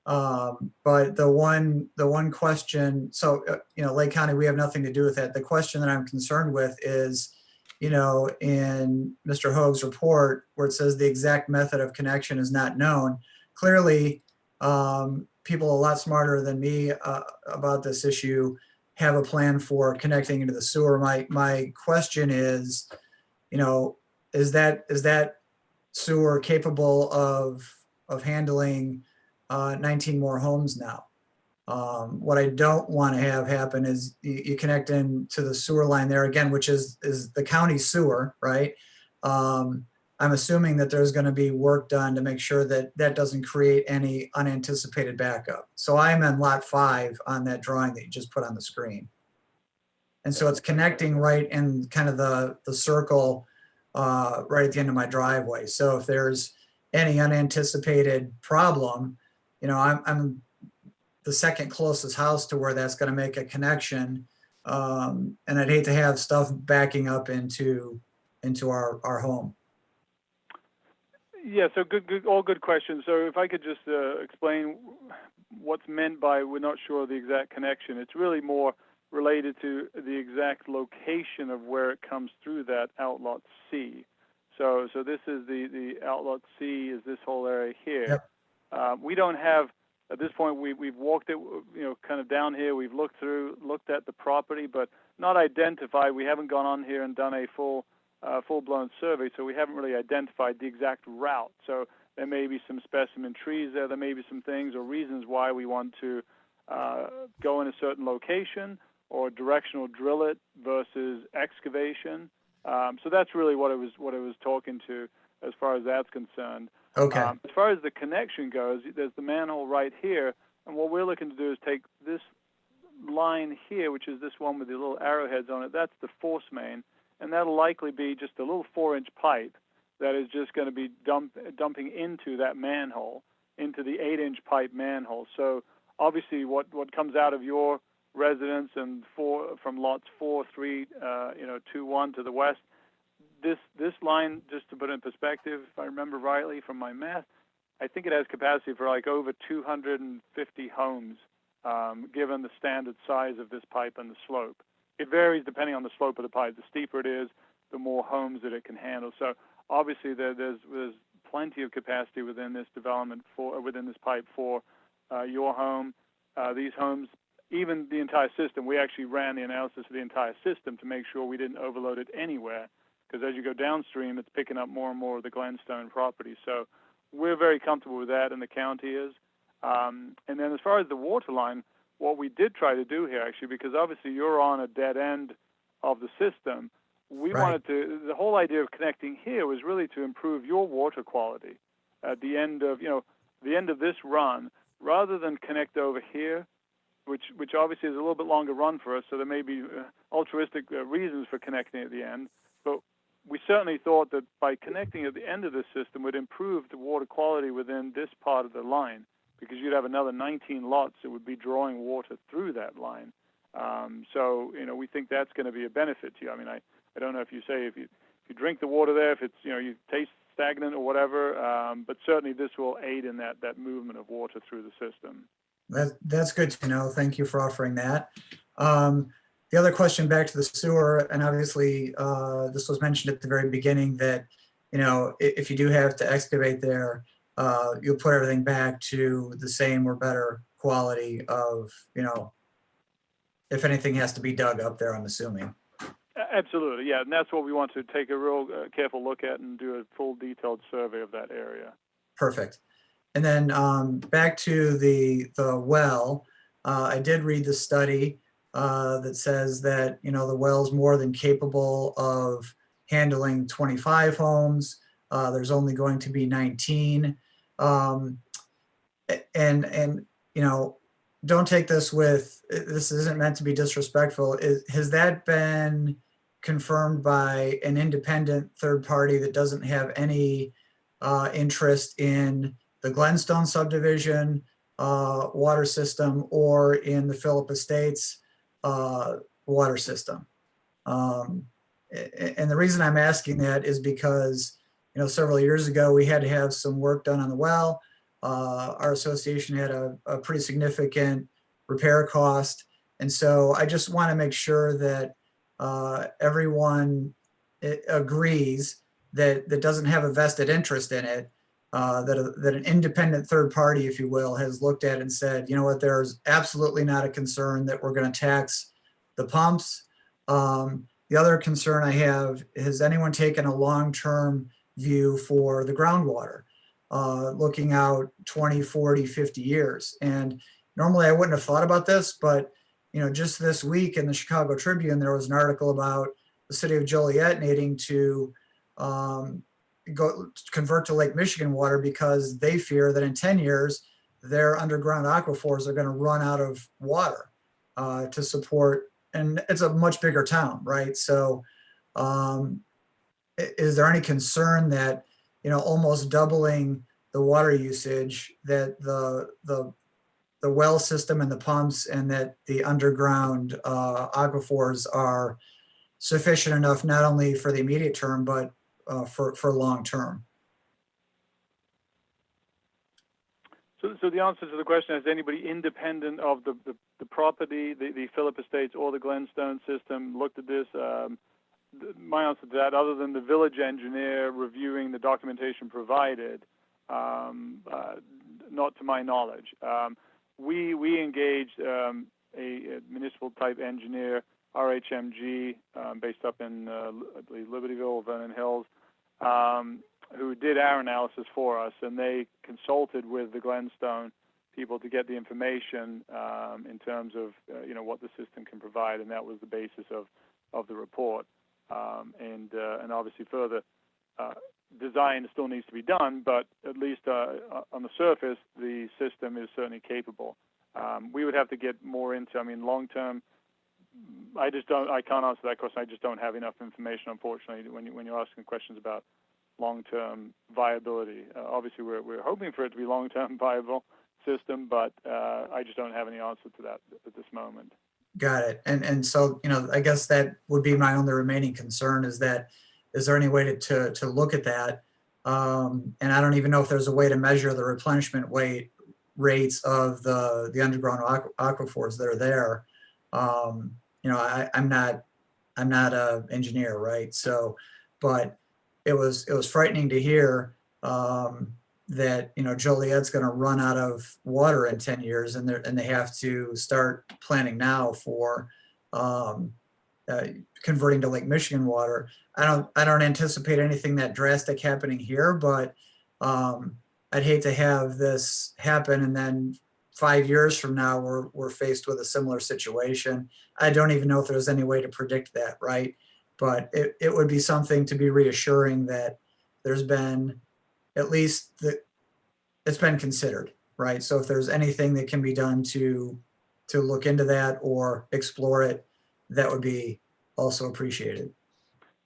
But the one question, so, Lake County, we have nothing to do with that. The question that I'm concerned with is, in Mr. Hoag's report where it says the exact method of connection is not known, clearly, people a lot smarter than me about this issue have a plan for connecting into the sewer. My question is, is that sewer capable of handling 19 more homes now? What I don't want to have happen is you connect into the sewer line there again, which is the county sewer, right? I'm assuming that there's going to be work done to make sure that that doesn't create any unanticipated backup. So I'm in lot 5 on that drawing that you just put on the screen. And so it's connecting right in kind of the circle right at the end of my driveway. So if there's any unanticipated problem, I'm the second closest house to where that's going to make a connection. And I'd hate to have stuff backing up into our home.
Yeah, so all good questions. So if I could just explain what's meant by we're not sure of the exact connection. It's really more related to the exact location of where it comes through that outlot C. So this is the outlot C is this whole area here. Yep. We don't have, at this point, we've walked it, kind of down here. We've looked at the property, but not identified. We haven't gone on here and done a full-blown survey, so we haven't really identified the exact route. So there may be some specimen trees there. There may be some things or reasons why we want to go in a certain location or directional drill it versus excavation. So that's really what it was talking to as far as that's concerned.
Okay.
As far as the connection goes, there's the manhole right here, and what we're looking to do is take this line here, which is this one with the little arrowheads on it. That's the force main, and that'll likely be just a little 4-inch pipe that is just going to be dumping into that manhole, into the 8-inch pipe manhole. So obviously what comes out of your residence and from lots 4, 3, 2, 1 to the west, this line, just to put it in perspective, if I remember rightly from my math, I think it has capacity for like over 250 homes, given the standard size of this pipe and the slope. It varies depending on the slope of the pipe. The steeper it is, the more homes that it can handle. So obviously there's plenty of capacity within this development within this pipe for your home, these homes, even the entire system. We actually ran the analysis of the entire system to make sure we didn't overload it anywhere, because as you go downstream, it's picking up more and more of the Glenstone property. So we're very comfortable with that, and the county is. And then as far as the water line, what we did try to do here, actually, because obviously you're on a dead end of the system, we wanted to, the whole idea of connecting here was really to improve your water quality at the end of, the end of this run, rather than connect over here, which obviously is a little bit longer run for us, so there may be altruistic reasons for connecting at the end. But we certainly thought that by connecting at the end of the system would improve the water quality within this part of the line, because you'd have another 19 lots that would be drawing water through that line. So, we think that's going to be a benefit to you. I mean, I don't know if you say if you drink the water there, if it's, you taste stagnant or whatever, but certainly this will aid in that movement of water through the system.
That's good to know. Thank you for offering that. The other question back to the sewer, and obviously this was mentioned at the very beginning that, if you do have to excavate there, you'll put everything back to the same or better quality of, if anything has to be dug up there, I'm assuming.
Absolutely, yeah, and that's what we want to take a real careful look at and do a full detailed survey of that area.
Perfect. And then back to the well, I did read the study that says that, the well's more than capable of handling 25 homes. There's only going to be 19. And don't take this this isn't meant to be disrespectful. Has that been confirmed by an independent third party that doesn't have any interest in the Glenstone subdivision water system or in the Phillip Estates water system? And the reason I'm asking that is because several years ago, we had to have some work done on the well. Our association had a pretty significant repair cost. And so I just want to make sure that everyone agrees that doesn't have a vested interest in it, that an independent third party, if you will, has looked at and said, you know what, there's absolutely not a concern that we're going to tax the pumps. The other concern I have, has anyone taken a long-term view for the groundwater, looking out 20, 40, 50 years? And normally I wouldn't have thought about this, but just this week in the Chicago Tribune, there was an article about the city of Joliet needing to convert to Lake Michigan water because they fear that in 10 years, their underground aquifers are going to run out of water to support, and it's a much bigger town, right? So is there any concern that, almost doubling the water usage, that the well system and the pumps and that the underground aquifers are sufficient enough, not only for the immediate term, but for long term?
So the answer to the question is, anybody independent of the property, the Phillip Estates or the Glenstone system looked at this? My answer to that, other than the village engineer reviewing the documentation provided, not to my knowledge. We engaged a municipal type engineer, RHMG, based up in I believe Libertyville, Vernon Hills, who did our analysis for us, and they consulted with the Glenstone people to get the information in terms of what the system can provide, and that was the basis of the report. And obviously further design still needs to be done, but at least on the surface, the system is certainly capable. We would have to get more into, long term. I can't answer that question. I just don't have enough information, unfortunately, when you're asking questions about long-term viability. Obviously, we're hoping for it to be long-term viable system, but I just don't have any answer to that at this moment.
Got it. And so, I guess that would be my only remaining concern, is there any way to look at that? And I don't even know if there's a way to measure the replenishment rates of the underground aquifers that are there. I'm not an engineer, right? So, but it was frightening to hear that Joliet's going to run out of water in 10 years, and they have to start planning now for converting to Lake Michigan water. I don't anticipate anything that drastic happening here, but I'd hate to have this happen and then 5 years from now we're faced with a similar situation. I don't even know if there's any way to predict that, right? But it would be something to be reassuring that there's been, at least it's been considered, right? So if there's anything that can be done to look into that or explore it, that would be also appreciated.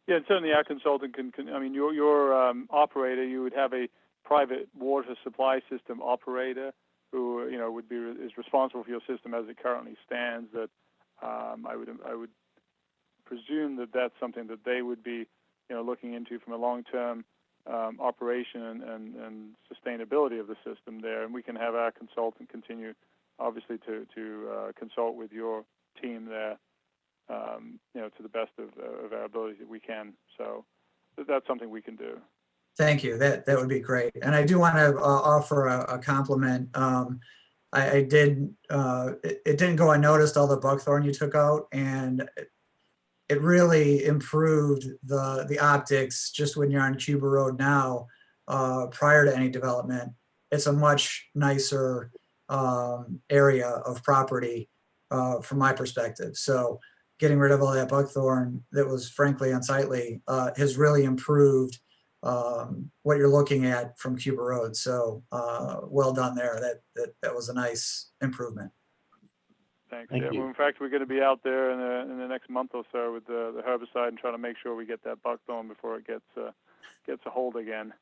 Yeah, and certainly our consultant can your operator, you would have a private water supply system operator who is responsible for your system as it currently stands. That I would presume that that's something that they would be looking into from a long-term operation and sustainability of the system there. And we can have our consultant continue, obviously, to consult with your team there, to the best of our ability that we can. So that's something we can do.
Thank you. That would be great. And I do want to offer a compliment. It didn't go unnoticed, all the buckthorn you took out, and it really improved the optics just when you're on Cuba Road now, prior to any development. It's a much nicer area of property from my perspective. So getting rid of all that buckthorn that was frankly unsightly has really improved what you're looking at from Cuba Road. So well done there. That was a nice improvement.
Thanks.
Thank you.
Well, in fact, we're going to be out there in the next month or so with the herbicide and trying to make sure we get that buckthorn before it gets a hold again.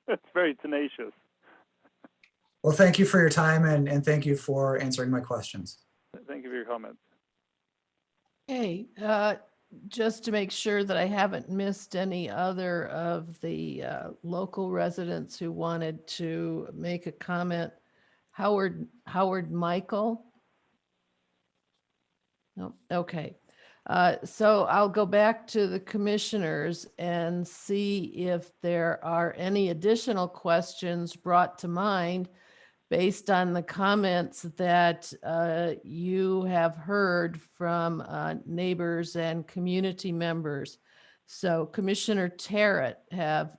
It's very tenacious.
Well, thank you for your time and thank you for answering my questions.
Thank you for your comments.
Hey, just to make sure that I haven't missed any other of the local residents who wanted to make a comment. Howard Michael? No, okay. So I'll go back to the commissioners and see if there are any additional questions brought to mind based on the comments that you have heard from neighbors and community members. So Commissioner Tarrant, have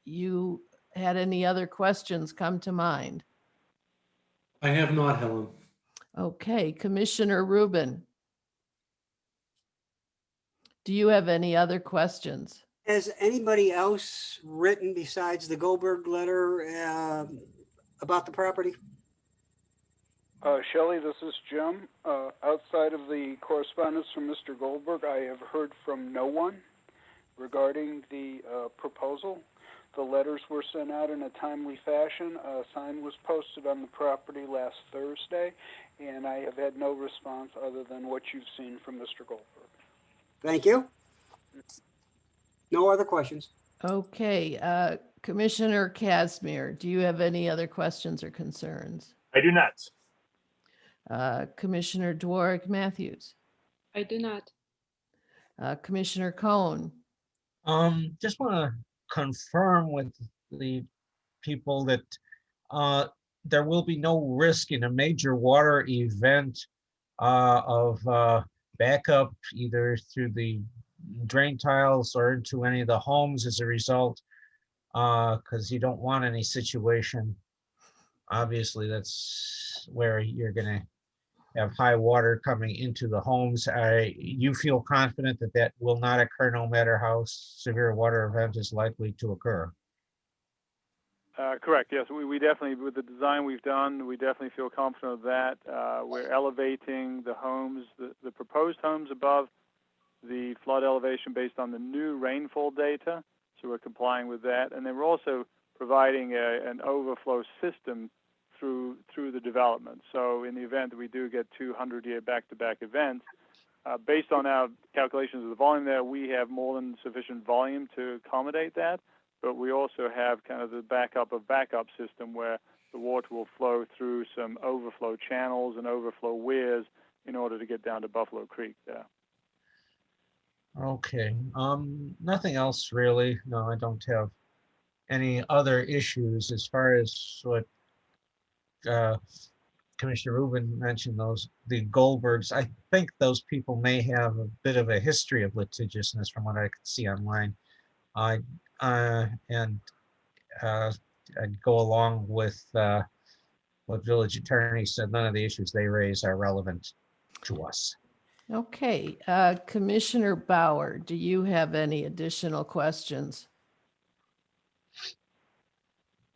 you had any other questions come to mind?
I have not, Helen.
Okay, Commissioner Rubin. Do you have any other questions?
Has anybody else written besides the Goldberg letter about the property?
Shelley, this is Jim. Outside of the correspondence from Mr. Goldberg, I have heard from no one regarding the proposal. The letters were sent out in a timely fashion. A sign was posted on the property last Thursday, and I have had no response other than what you've seen from Mr. Goldberg.
Thank you. No other questions.
Okay, Commissioner Casimir, do you have any other questions or concerns?
I do not.
Commissioner Dworick Matthews,
I do not.
Commissioner Cohn.
Just want to confirm with the people that there will be no risk in a major water event of backup either through the drain tiles or into any of the homes as a result, because you don't want any situation. Obviously, that's where you're going to have high water coming into the homes. You feel confident that that will not occur no matter how severe a water event is likely to occur?
Correct. Yes, we definitely, with the design we've done, we definitely feel confident of that. We're elevating the homes, the proposed homes above the flood elevation based on the new rainfall data. So we're complying with that. And then we're also providing an overflow system through the development. So in the event that we do get 200-year back-to-back events, based on our calculations of the volume there, we have more than sufficient volume to accommodate that. But we also have kind of the backup system where the water will flow through some overflow channels and overflow weirs in order to get down to Buffalo Creek there.
Okay, nothing else really. No, I don't have any other issues as far as what Commissioner Rubin mentioned, the Goldbergs. I think those people may have a bit of a history of litigiousness from what I could see online. I'd go along with what village attorney said. None of the issues they raise are relevant to us.
Okay, Commissioner Bauer, do you have any additional questions?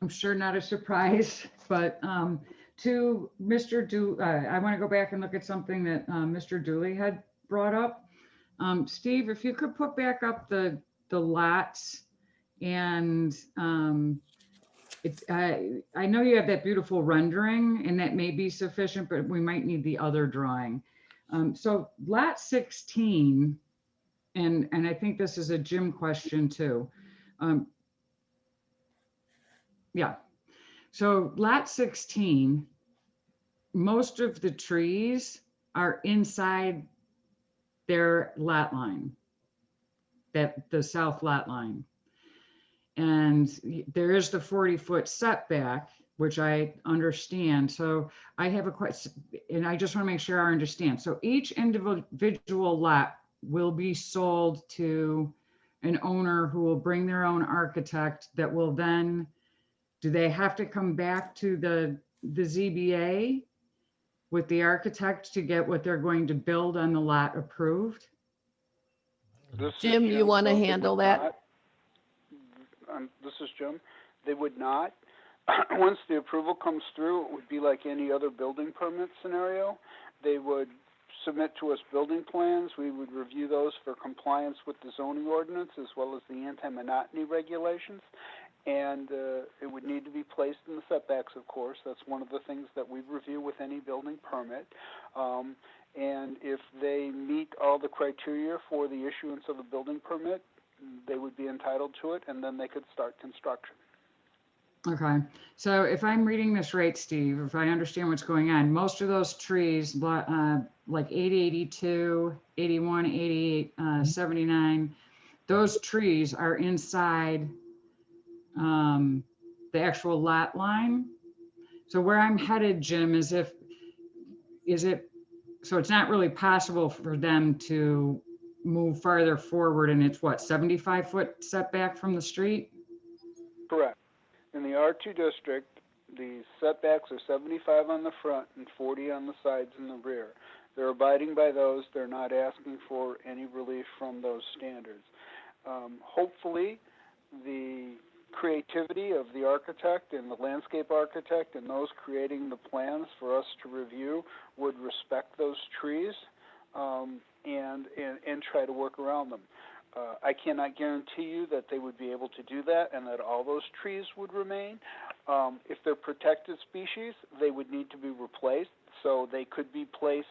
I'm sure not a surprise, but to Mr. I want to go back and look at something that Mr. Dooley had brought up. Steve, if you could put back up the lots and I know you have that beautiful rendering and that may be sufficient, but we might need the other drawing. So lot 16, and I think this is a Jim question too. Yeah. So lot 16, most of the trees are inside their lot line, the south lot line. And there is the 40-foot setback, which I understand. So I have a question, and I just want to make sure I understand. So each individual lot will be sold to an owner who will bring their own architect that will then, do they have to come back to the ZBA with the architect to get what they're going to build on the lot approved?
Jim, you want to
So
handle that?
This is Jim. They would not. Once the approval comes through, it would be like any other building permit scenario. They would submit to us building plans. We would review those for compliance with the zoning ordinance as well as the anti-monotony regulations. And it would need to be placed in the setbacks, of course. That's one of the things that we review with any building permit. And if they meet all the criteria for the issuance of a building permit, they would be entitled to it, and then they could start construction.
Okay, so if I'm reading this right, Steve, if I understand what's going on, most of those trees, like 80, 82, 81, 88, 79, those trees are inside the actual lot line. So where I'm headed, Jim, is so it's not really possible for them to move farther forward, and it's what, 75-foot setback from the street?
Correct. In the R2 district, the setbacks are 75 on the front and 40 on the sides and the rear. They're abiding by those. They're not asking for any relief from those standards. Hopefully, the creativity of the architect and the landscape architect and those creating the plans for us to review would respect those trees and try to work around them. I cannot guarantee you that they would be able to do that and that all those trees would remain. If they're protected species, they would need to be replaced. So they could be placed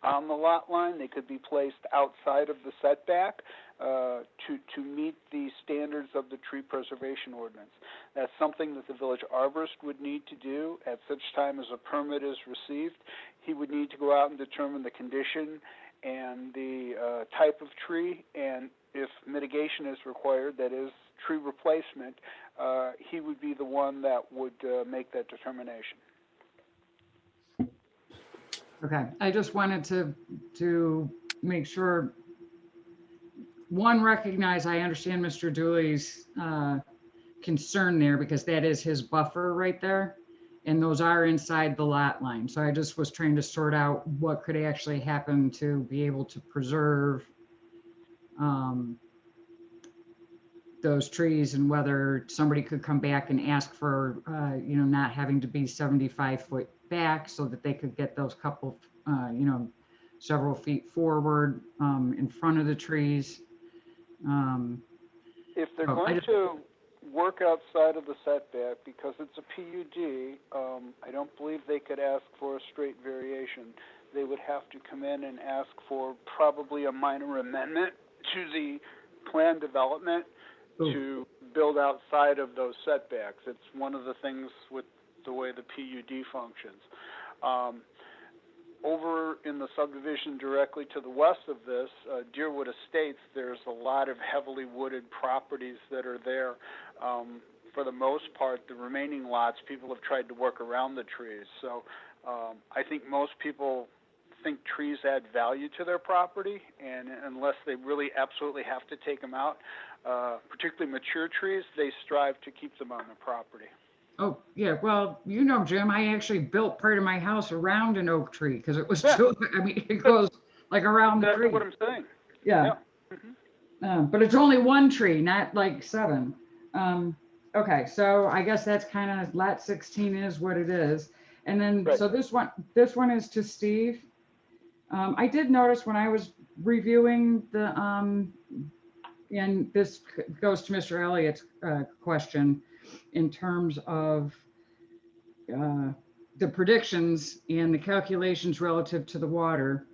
on the lot line. They could be placed outside of the setback to meet the standards of the tree preservation ordinance. That's something that the village arborist would need to do at such time as a permit is received. He would need to go out and determine the condition and the type of tree, and if mitigation is required, that is tree replacement, he would be the one that would make that determination.
Okay, I just wanted to make sure, one, recognize I understand Mr. Dooley's concern there, because that is his buffer right there, and those are inside the lot line. So I just was trying to sort out what could actually happen to be able to preserve those trees, and whether somebody could come back and ask for, not having to be 75-foot back, so that they could get those couple, several feet forward in front of the trees.
If they're going to work outside of the setback, because it's a PUD, I don't believe they could ask for a straight variation. They would have to come in and ask for probably a minor amendment to the plan development to build outside of those setbacks. It's one of the things with the way the PUD functions. Over in the subdivision directly to the west of this, Deerwood Estates, there's a lot of heavily wooded properties that are there. For the most part, the remaining lots, people have tried to work around the trees. So I think most people think trees add value to their property, and unless they really absolutely have to take them out, particularly mature trees, they strive to keep them on their property.
Oh, yeah, well, Jim, I actually built part of my house around an oak tree because it was too, it goes like around the tree.
That's what I'm saying.
Yeah. But it's only one tree, not like 7. Okay, so I guess that's kind of, lot 16 is what it is. And then, so this one is to Steve. I did notice when I was reviewing the, and this goes to Mr. Elliott's question, in terms of the predictions and the calculations relative to the water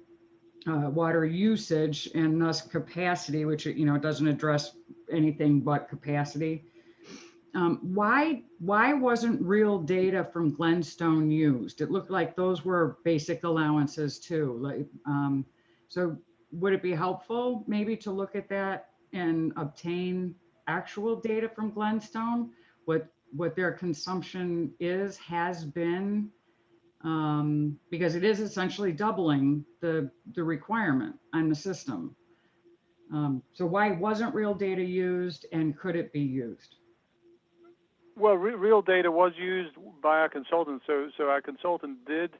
usage and thus capacity, which, it doesn't address anything but capacity. Why wasn't real data from Glenstone used? It looked like those were basic allowances too. So would it be helpful maybe to look at that and obtain actual data from Glenstone? What their consumption has been, because it is essentially doubling the requirement on the system. So why wasn't real data used, and could it be used?
Well, real data was used by our consultant. So our consultant did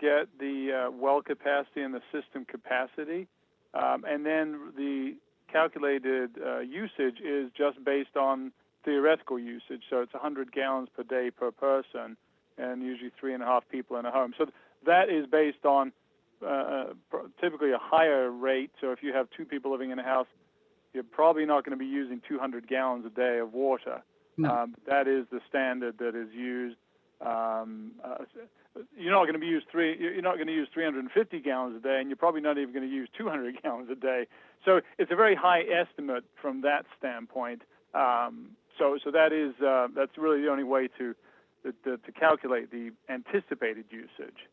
get the well capacity and the system capacity, and then the calculated usage is just based on theoretical usage. So it's 100 gallons per day per person, and usually 3.5 people in a home. So that is based on typically a higher rate. So if you have 2 people living in a house, you're probably not going to be using 200 gallons a day of water. No. That is the standard that is used. you're not going to use 350 gallons a day, and you're probably not even going to use 200 gallons a day. So it's a very high estimate from that standpoint. So that's really the only way to calculate the anticipated usage.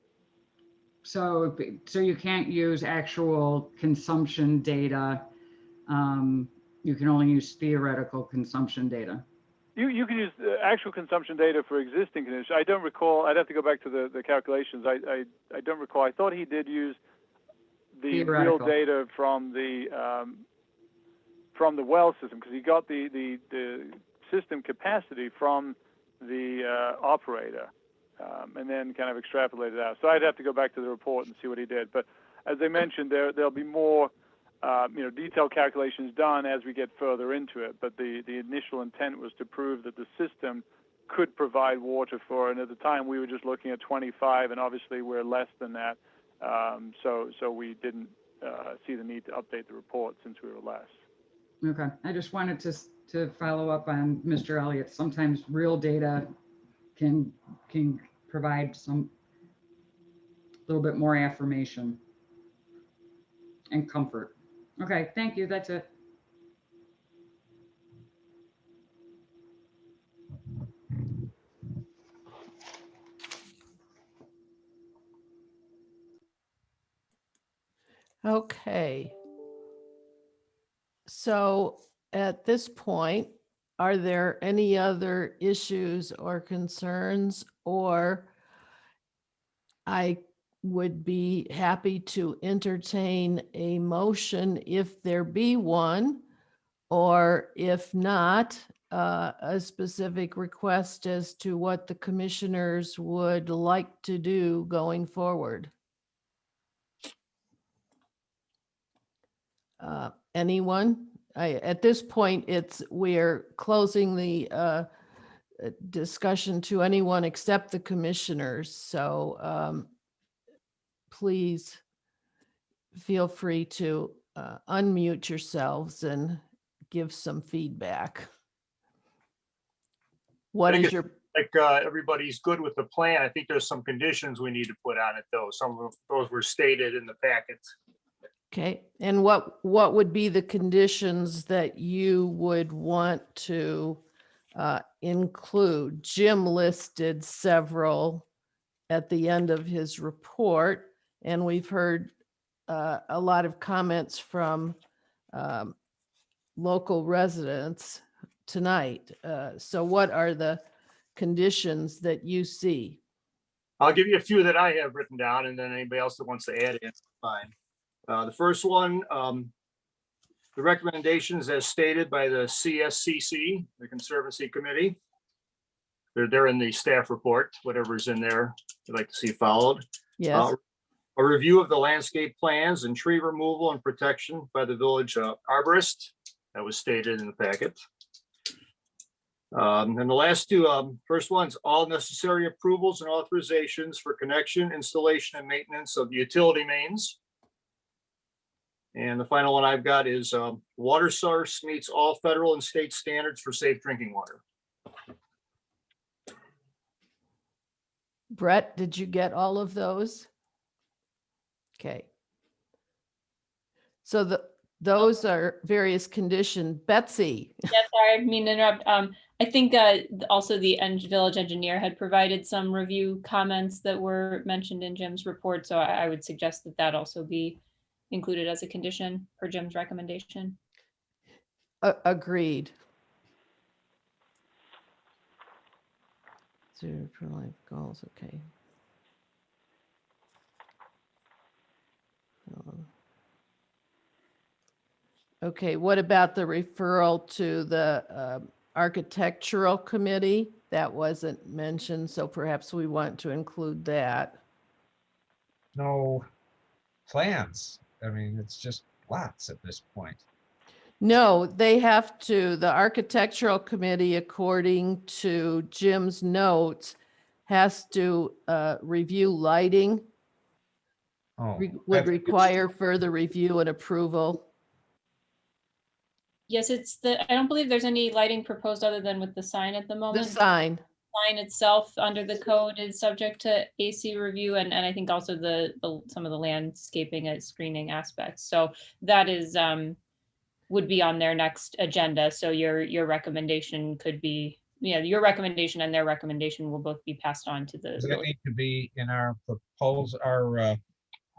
So you can't use actual consumption data. You can only use theoretical consumption data.
You can use actual consumption data for existing conditions. I don't recall. I'd have to go back to the calculations. I don't recall. I thought he did use the real data from the well system, because he got the system capacity from the operator, and then kind of extrapolated out. So I'd have to go back to the report and see what he did. But as I mentioned, there'll be more detailed calculations done as we get further into it. But the initial intent was to prove that the system could provide water for, and at the time we were just looking at 25, and obviously we're less than that. So we didn't see the need to update the report since we were less.
Okay, I just wanted to follow up on Mr. Elliott. Sometimes real data can provide some little bit more affirmation and comfort. Okay, thank you. That's it.
Okay. So at this point, are there any other issues or concerns, or I would be happy to entertain a motion if there be one, or if not, a specific request as to what the commissioners would like to do going forward. Anyone? At this point, we're closing the discussion to anyone except the commissioners. So please feel free to unmute yourselves and give some feedback. What is your...
Like everybody's good with the plan. I think there's some conditions we need to put on it, though. Some of those were stated in the packet.
Okay, and what would be the conditions that you would want to include? Jim listed several at the end of his report, and we've heard a lot of comments from local residents tonight. So what are the conditions that you see?
I'll give you a few that I have written down, and then anybody else that wants to add in, fine. The first one, the recommendations as stated by the CSCC, the Conservancy Committee. They're in the staff report, whatever's in there, I'd like to see followed.
Yes.
A review of the landscape plans and tree removal and protection by the village arborist. That was stated in the packet. And the last two, first one's all necessary approvals and authorizations for connection, installation, and maintenance of the utility mains. And the final one I've got is water source meets all federal and state standards for safe drinking water.
Brett, did you get all of those? Okay. So those are various conditions. Betsy.
Yeah, sorry, I didn't mean to interrupt. I think also the village engineer had provided some review comments that were mentioned in Jim's report. So I would suggest that that also be included as a condition for Jim's recommendation.
Agreed. Zero for life goals, okay. Okay, what about the referral to the architectural committee? That wasn't mentioned, so perhaps we want to include that.
No plans. I mean, it's just lots at this point.
No, they have to, the architectural committee, according to Jim's notes, has to review lighting.
Oh,
Would require further review and approval.
Yes, I don't believe there's any lighting proposed other than with the sign at the moment.
The sign.
sign itself under the code is subject to AC review, and I think also the some of the landscaping and screening aspects. So that is would be on their next agenda. So your recommendation could be, your recommendation and their recommendation will both be passed on to the
Does that
village.
need to be in our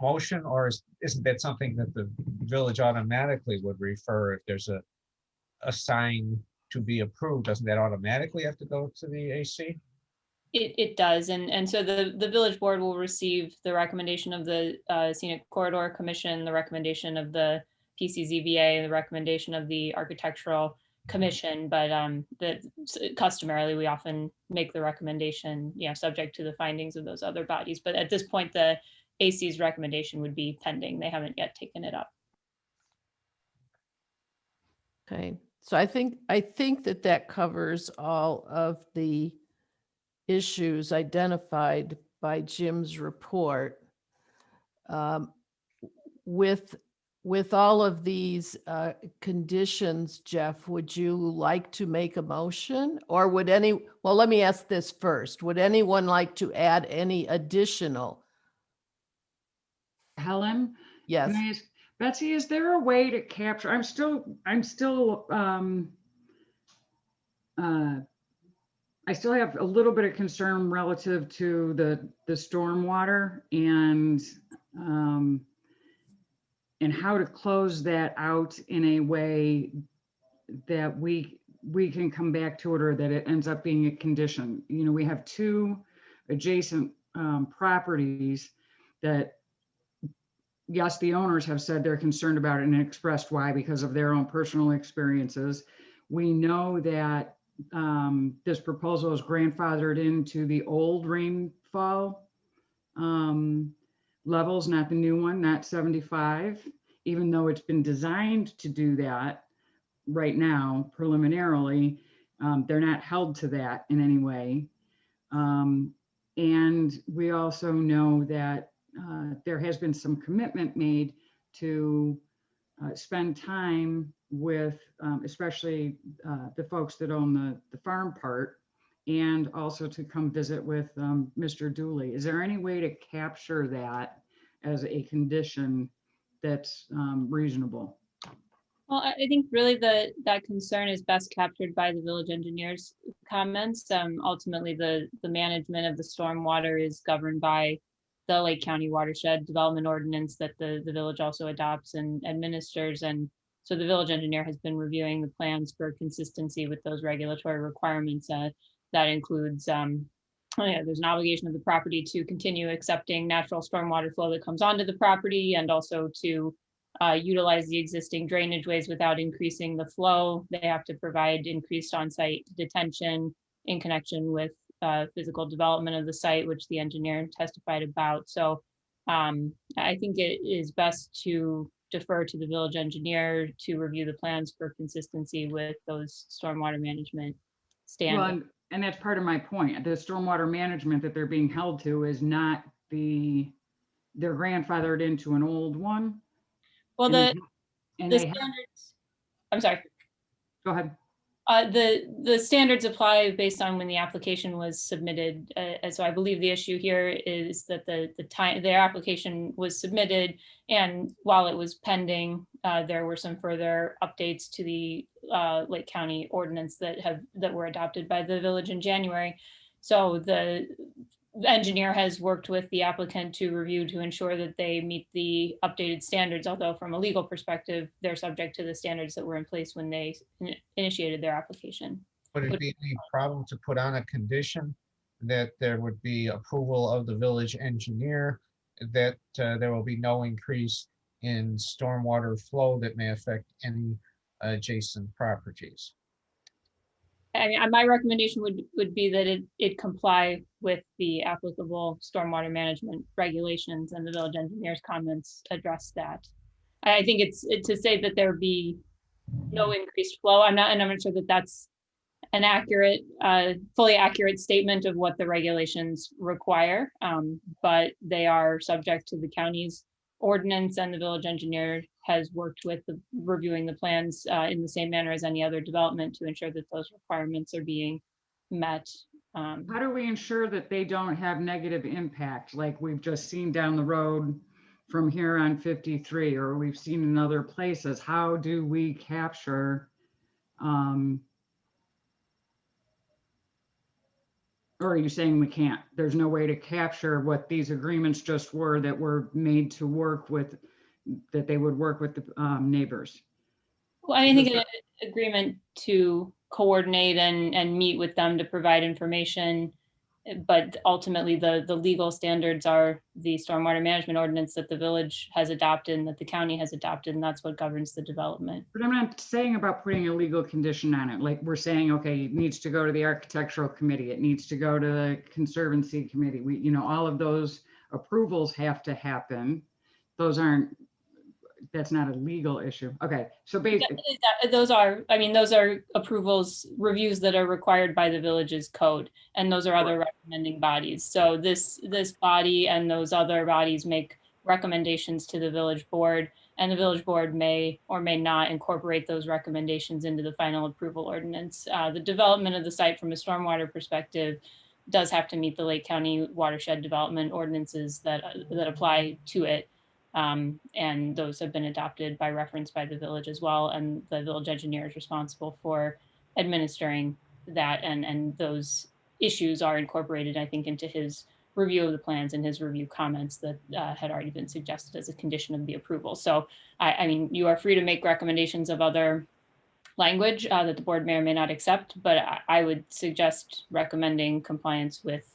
motion, or isn't that something that the village automatically would refer if there's a sign to be approved? Doesn't that automatically have to go to the AC?
It does, and so the village board will receive the recommendation of the Scenic Corridor Commission, the recommendation of the PCZBA, the recommendation of the Architectural Commission, but customarily we often make the recommendation, subject to the findings of those other bodies. But at this point, the AC's recommendation would be pending. They haven't yet taken it up.
Okay, so I think that covers all of the issues identified by Jim's report. With all of these conditions, Jeff, would you like to make a motion, or well, let me ask this first. Would anyone like to add any additional?
Helen?
Yes.
Can I ask, Betsy, is there a way to capture, I still have a little bit of concern relative to the stormwater and how to close that out in a way that we can come back to it, or that it ends up being a condition. We have two adjacent properties that, yes, the owners have said they're concerned about it and expressed why, because of their own personal experiences. We know that this proposal is grandfathered into the old rainfall levels, not the new one, not 75, even though it's been designed to do that right now preliminarily. They're not held to that in any way. And we also know that there has been some commitment made to spend time with especially the folks that own the farm part, and also to come visit with Mr. Dooley. Is there any way to capture that as a condition that's reasonable?
Well, I think really that concern is best captured by the village engineer's comments. Ultimately, the management of the stormwater is governed by the Lake County Watershed Development Ordinance that the village also adopts and administers. And so the village engineer has been reviewing the plans for consistency with those regulatory requirements. That includes, there's an obligation of the property to continue accepting natural stormwater flow that comes onto the property, and also to utilize the existing drainage ways without increasing the flow. They have to provide increased on-site detention in connection with physical development of the site, which the engineer testified about. So I think it is best to defer to the village engineer to review the plans for consistency with those stormwater management standards.
Well, and that's part of my point. The stormwater management that they're being held to is not they're grandfathered into an old one.
Well,
the
standards, I'm sorry.
Go ahead.
The standards apply based on when the application was submitted. And so I believe the issue here is that their application was submitted, and while it was pending, there were some further updates to the Lake County ordinance that were adopted by the village in January. So the engineer has worked with the applicant to review to ensure that they meet the updated standards, although from a legal perspective, they're subject to the standards that were in place when they initiated their application.
Would it be any problem to put on a condition that there would be approval of the village engineer, that there will be no increase in stormwater flow that may affect any adjacent properties?
I mean, my recommendation would be that it comply with the applicable stormwater management regulations, and the village engineer's comments address that. I think it's to say that there be no increased flow. I'm not sure that that's an accurate, fully accurate statement of what the regulations require, but they are subject to the county's ordinance, and the village engineer has worked with reviewing the plans in the same manner as any other development to ensure that those requirements are being met
How do we ensure that they don't have negative impact, like we've just seen down the road from here on 53, or we've seen in other places? How do we capture, or are you saying we can't? There's no way to capture what these agreements just were that were made to work with, that they would work with the neighbors?
Well, I think an agreement to coordinate and meet with them to provide information. But ultimately, the legal standards are the stormwater management ordinance that the village has adopted and that the county has adopted, and that's what governs the development.
But I'm not saying about putting a legal condition on it. Like we're saying, okay, it needs to go to the architectural committee. It needs to go to the conservancy committee. We, you know, all of those approvals have to happen. Those aren't, that's not a legal issue. Okay, so basically,
Those are, I mean, those are approvals, reviews that are required by the village's code, and those are other recommending bodies. So this body and those other bodies make recommendations to the village board, and the village board may or may not incorporate those recommendations into the final approval ordinance. The development of the site from a stormwater perspective does have to meet the Lake County watershed development ordinances that apply to it. And those have been adopted by reference by the village as well. And the village engineer is responsible for administering that. And those issues are incorporated, I think, into his review of the plans and his review comments that had already been suggested as a condition of the approval. So, I mean, you are free to make recommendations of other language that the board may or may not accept, but I would suggest recommending compliance with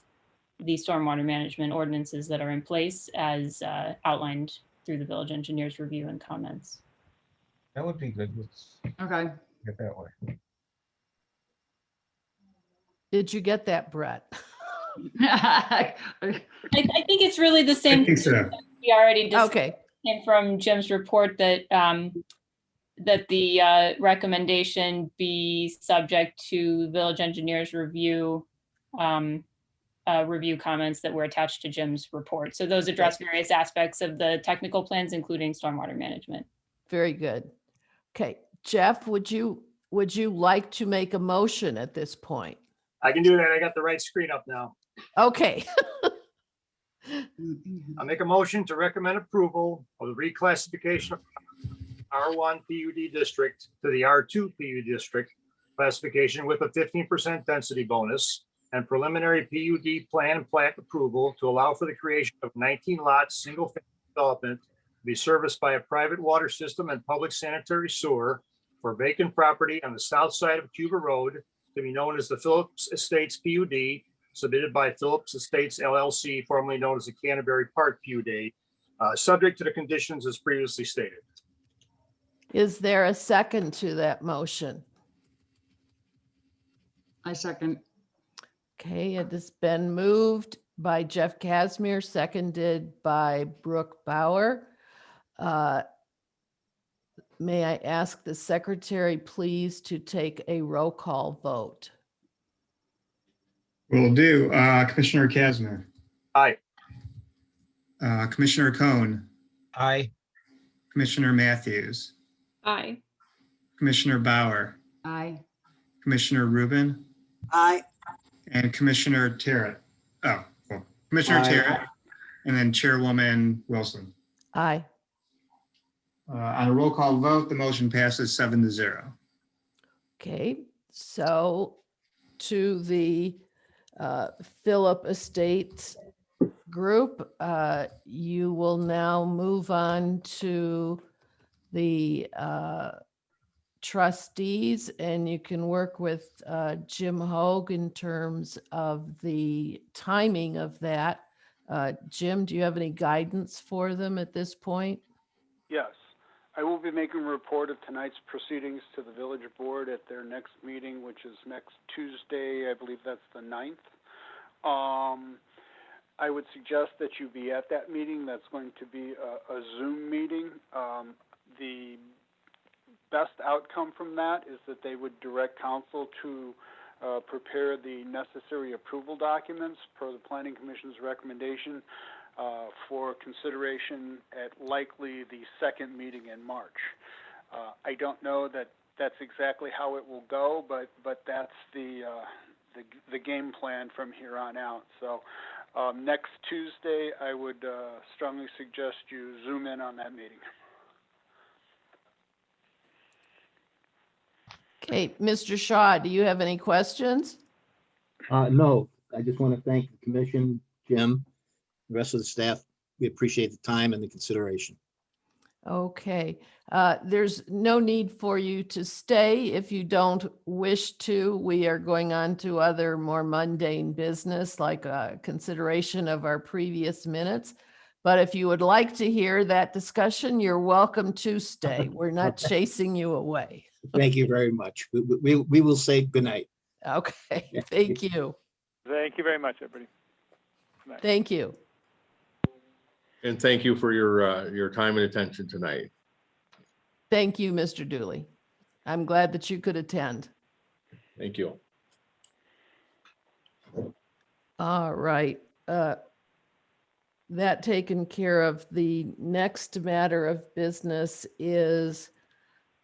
the stormwater management ordinances that are in place as outlined through the village engineer's review and comments.
That would be good. Let's
okay.
get that way.
Did you get that, Brett?
I think it's really the same.
I think so.
We already discussed.
Okay.
Came from Jim's report that that the recommendation be subject to village engineer's review review comments that were attached to Jim's report. So those address various aspects of the technical plans, including stormwater management.
Very good. Okay, Jeff, would you like to make a motion at this point?
I can do that. I got the right screen up now.
Okay.
I'll make a motion to recommend approval of the reclassification of R1 PUD district to the R2 PUD district classification with a 15% density bonus and preliminary PUD plan plat approval to allow for the creation of 19 lots, single family development to be serviced by a private water system and public sanitary sewer for vacant property on the south side of Cuba Road to be known as the Phillips Estates PUD, submitted by Phillips Estates LLC, formerly known as the Canterbury Park PUD, subject to the conditions as previously stated.
Is there a second to that motion?
I second.
Okay, it has been moved by Jeff Casimir, seconded by Brooke Bauer. May I ask the secretary please to take a roll call vote?
Will do. Commissioner Casimir.
Aye.
Commissioner Cohn.
Aye.
Commissioner Matthews.
Aye.
Commissioner Bauer.
Aye.
Commissioner Rubin.
Aye.
And Commissioner Terrett. Oh, well, Commissioner
Aye.
Terrett. And then Chairwoman Wilson.
Aye.
On a roll call vote, the motion passes 7-0.
Okay, so to the Phillip Estates group, you will now move on to the trustees, and you can work with Jim Hogue in terms of the timing of that. Jim, do you have any guidance for them at this point?
Yes, I will be making a report of tonight's proceedings to the village board at their next meeting, which is next Tuesday. I believe that's the 9th. I would suggest that you be at that meeting. That's going to be a Zoom meeting. The best outcome from that is that they would direct council to prepare the necessary approval documents per the Planning Commission's recommendation for consideration at likely the second meeting in March. I don't know that that's exactly how it will go, but that's the the game plan from here on out. So next Tuesday, I would strongly suggest you zoom in on that meeting.
Okay, Mr. Shaw, do you have any questions?
No, I just want to thank the commission, Jim, the rest of the staff. We appreciate the time and the consideration.
Okay, there's no need for you to stay if you don't wish to. We are going on to other more mundane business like consideration of our previous minutes. But if you would like to hear that discussion, you're welcome to stay. We're not chasing you away.
Thank you very much. We will say goodnight.
Okay, thank you.
Thank you very much, everybody. Good night.
Thank you.
And thank you for your time and attention tonight.
Thank you, Mr. Dooley. I'm glad that you could attend.
Thank you.
All right. That taken care of. The next matter of business is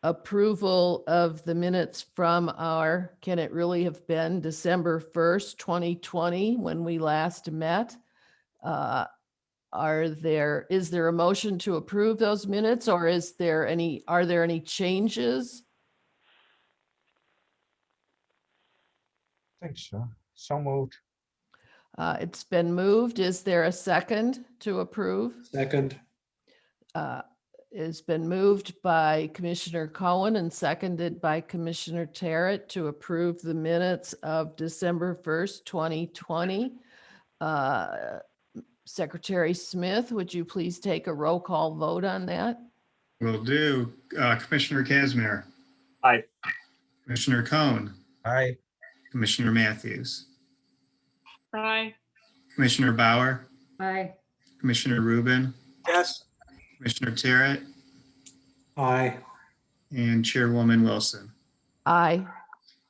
approval of the minutes from our, can it really have been December 1st, 2020, when we last met? Is there a motion to approve those minutes, or are there any changes?
I think so. So moved.
It's been moved. Is there a second to approve?
Second.
It's been moved by Commissioner Cohen and seconded by Commissioner Terrett to approve the minutes of December 1st, 2020. Secretary Smith, would you please take a roll call vote on that?
Will do. Commissioner Casimir,
Aye.
Commissioner Cohen,
Aye.
Commissioner Matthews,
Aye.
Commissioner Bauer,
Aye.
Commissioner Rubin,
Yes.
Commissioner Terrett,
Aye.
and Chairwoman Wilson.
Aye.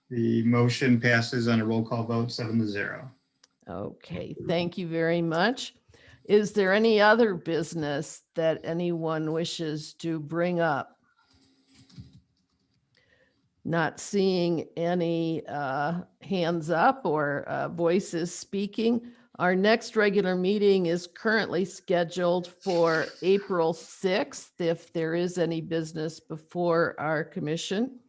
The motion passes on a roll call vote 7-0.
Okay, thank you very much. Is there any other business that anyone wishes to bring up? Not seeing any hands up or voices speaking. Our next regular meeting is currently scheduled for April 6th, if there is any business before our commission.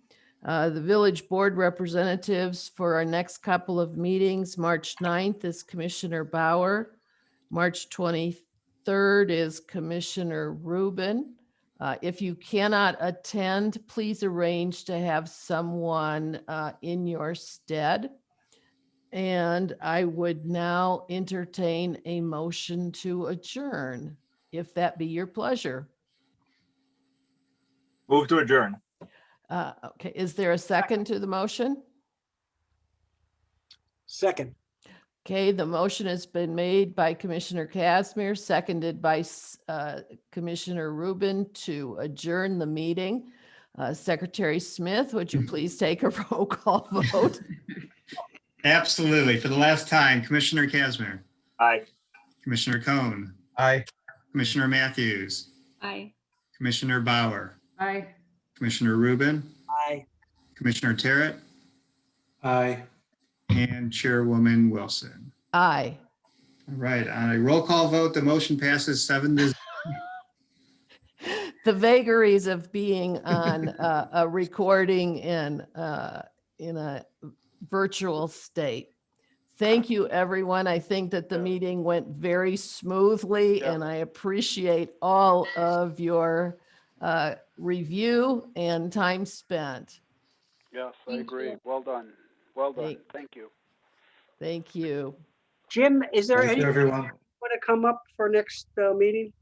The village board representatives for our next couple of meetings, March 9th is Commissioner Bauer. March 23rd is Commissioner Rubin. If you cannot attend, please arrange to have someone in your stead. And I would now entertain a motion to adjourn, if that be your pleasure.
Move to adjourn.
Okay, is there a second to the motion?
Second.
Okay, the motion has been made by Commissioner Casimir, seconded by Commissioner Rubin to adjourn the meeting. Secretary Smith, would you please take a roll call vote?
Absolutely. For the last time, Commissioner Casimir,
Aye.
Commissioner Cohen,
Aye.
Commissioner Matthews,
Aye.
Commissioner Bauer,
Aye.
Commissioner Rubin,
Aye.
Commissioner Terrett,
Aye.
and Chairwoman Wilson.
Aye.
All right, on a roll call vote, the motion passes 7-0.
The vagaries of being on a recording in a virtual state. Thank you, everyone. I think that the meeting went very smoothly, and I appreciate all of your review and time spent.
Yes, I
Thank
agree.
you.
Well done. Well done. Thank you.
Thank you.
Jim, is there
Thank
any
you, everyone.
want to come up for next meeting?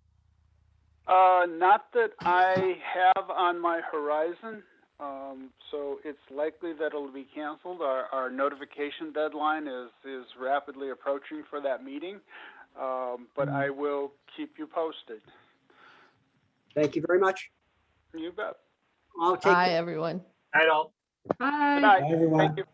Not that I have on my horizon, so it's likely that it'll be canceled. Our notification deadline is rapidly approaching for that meeting, but I will keep you posted.
Thank you very much.
You bet.
I'll take
Bye, everyone.
Night all.
Bye.
Good night.
Bye, everyone.
Thank you.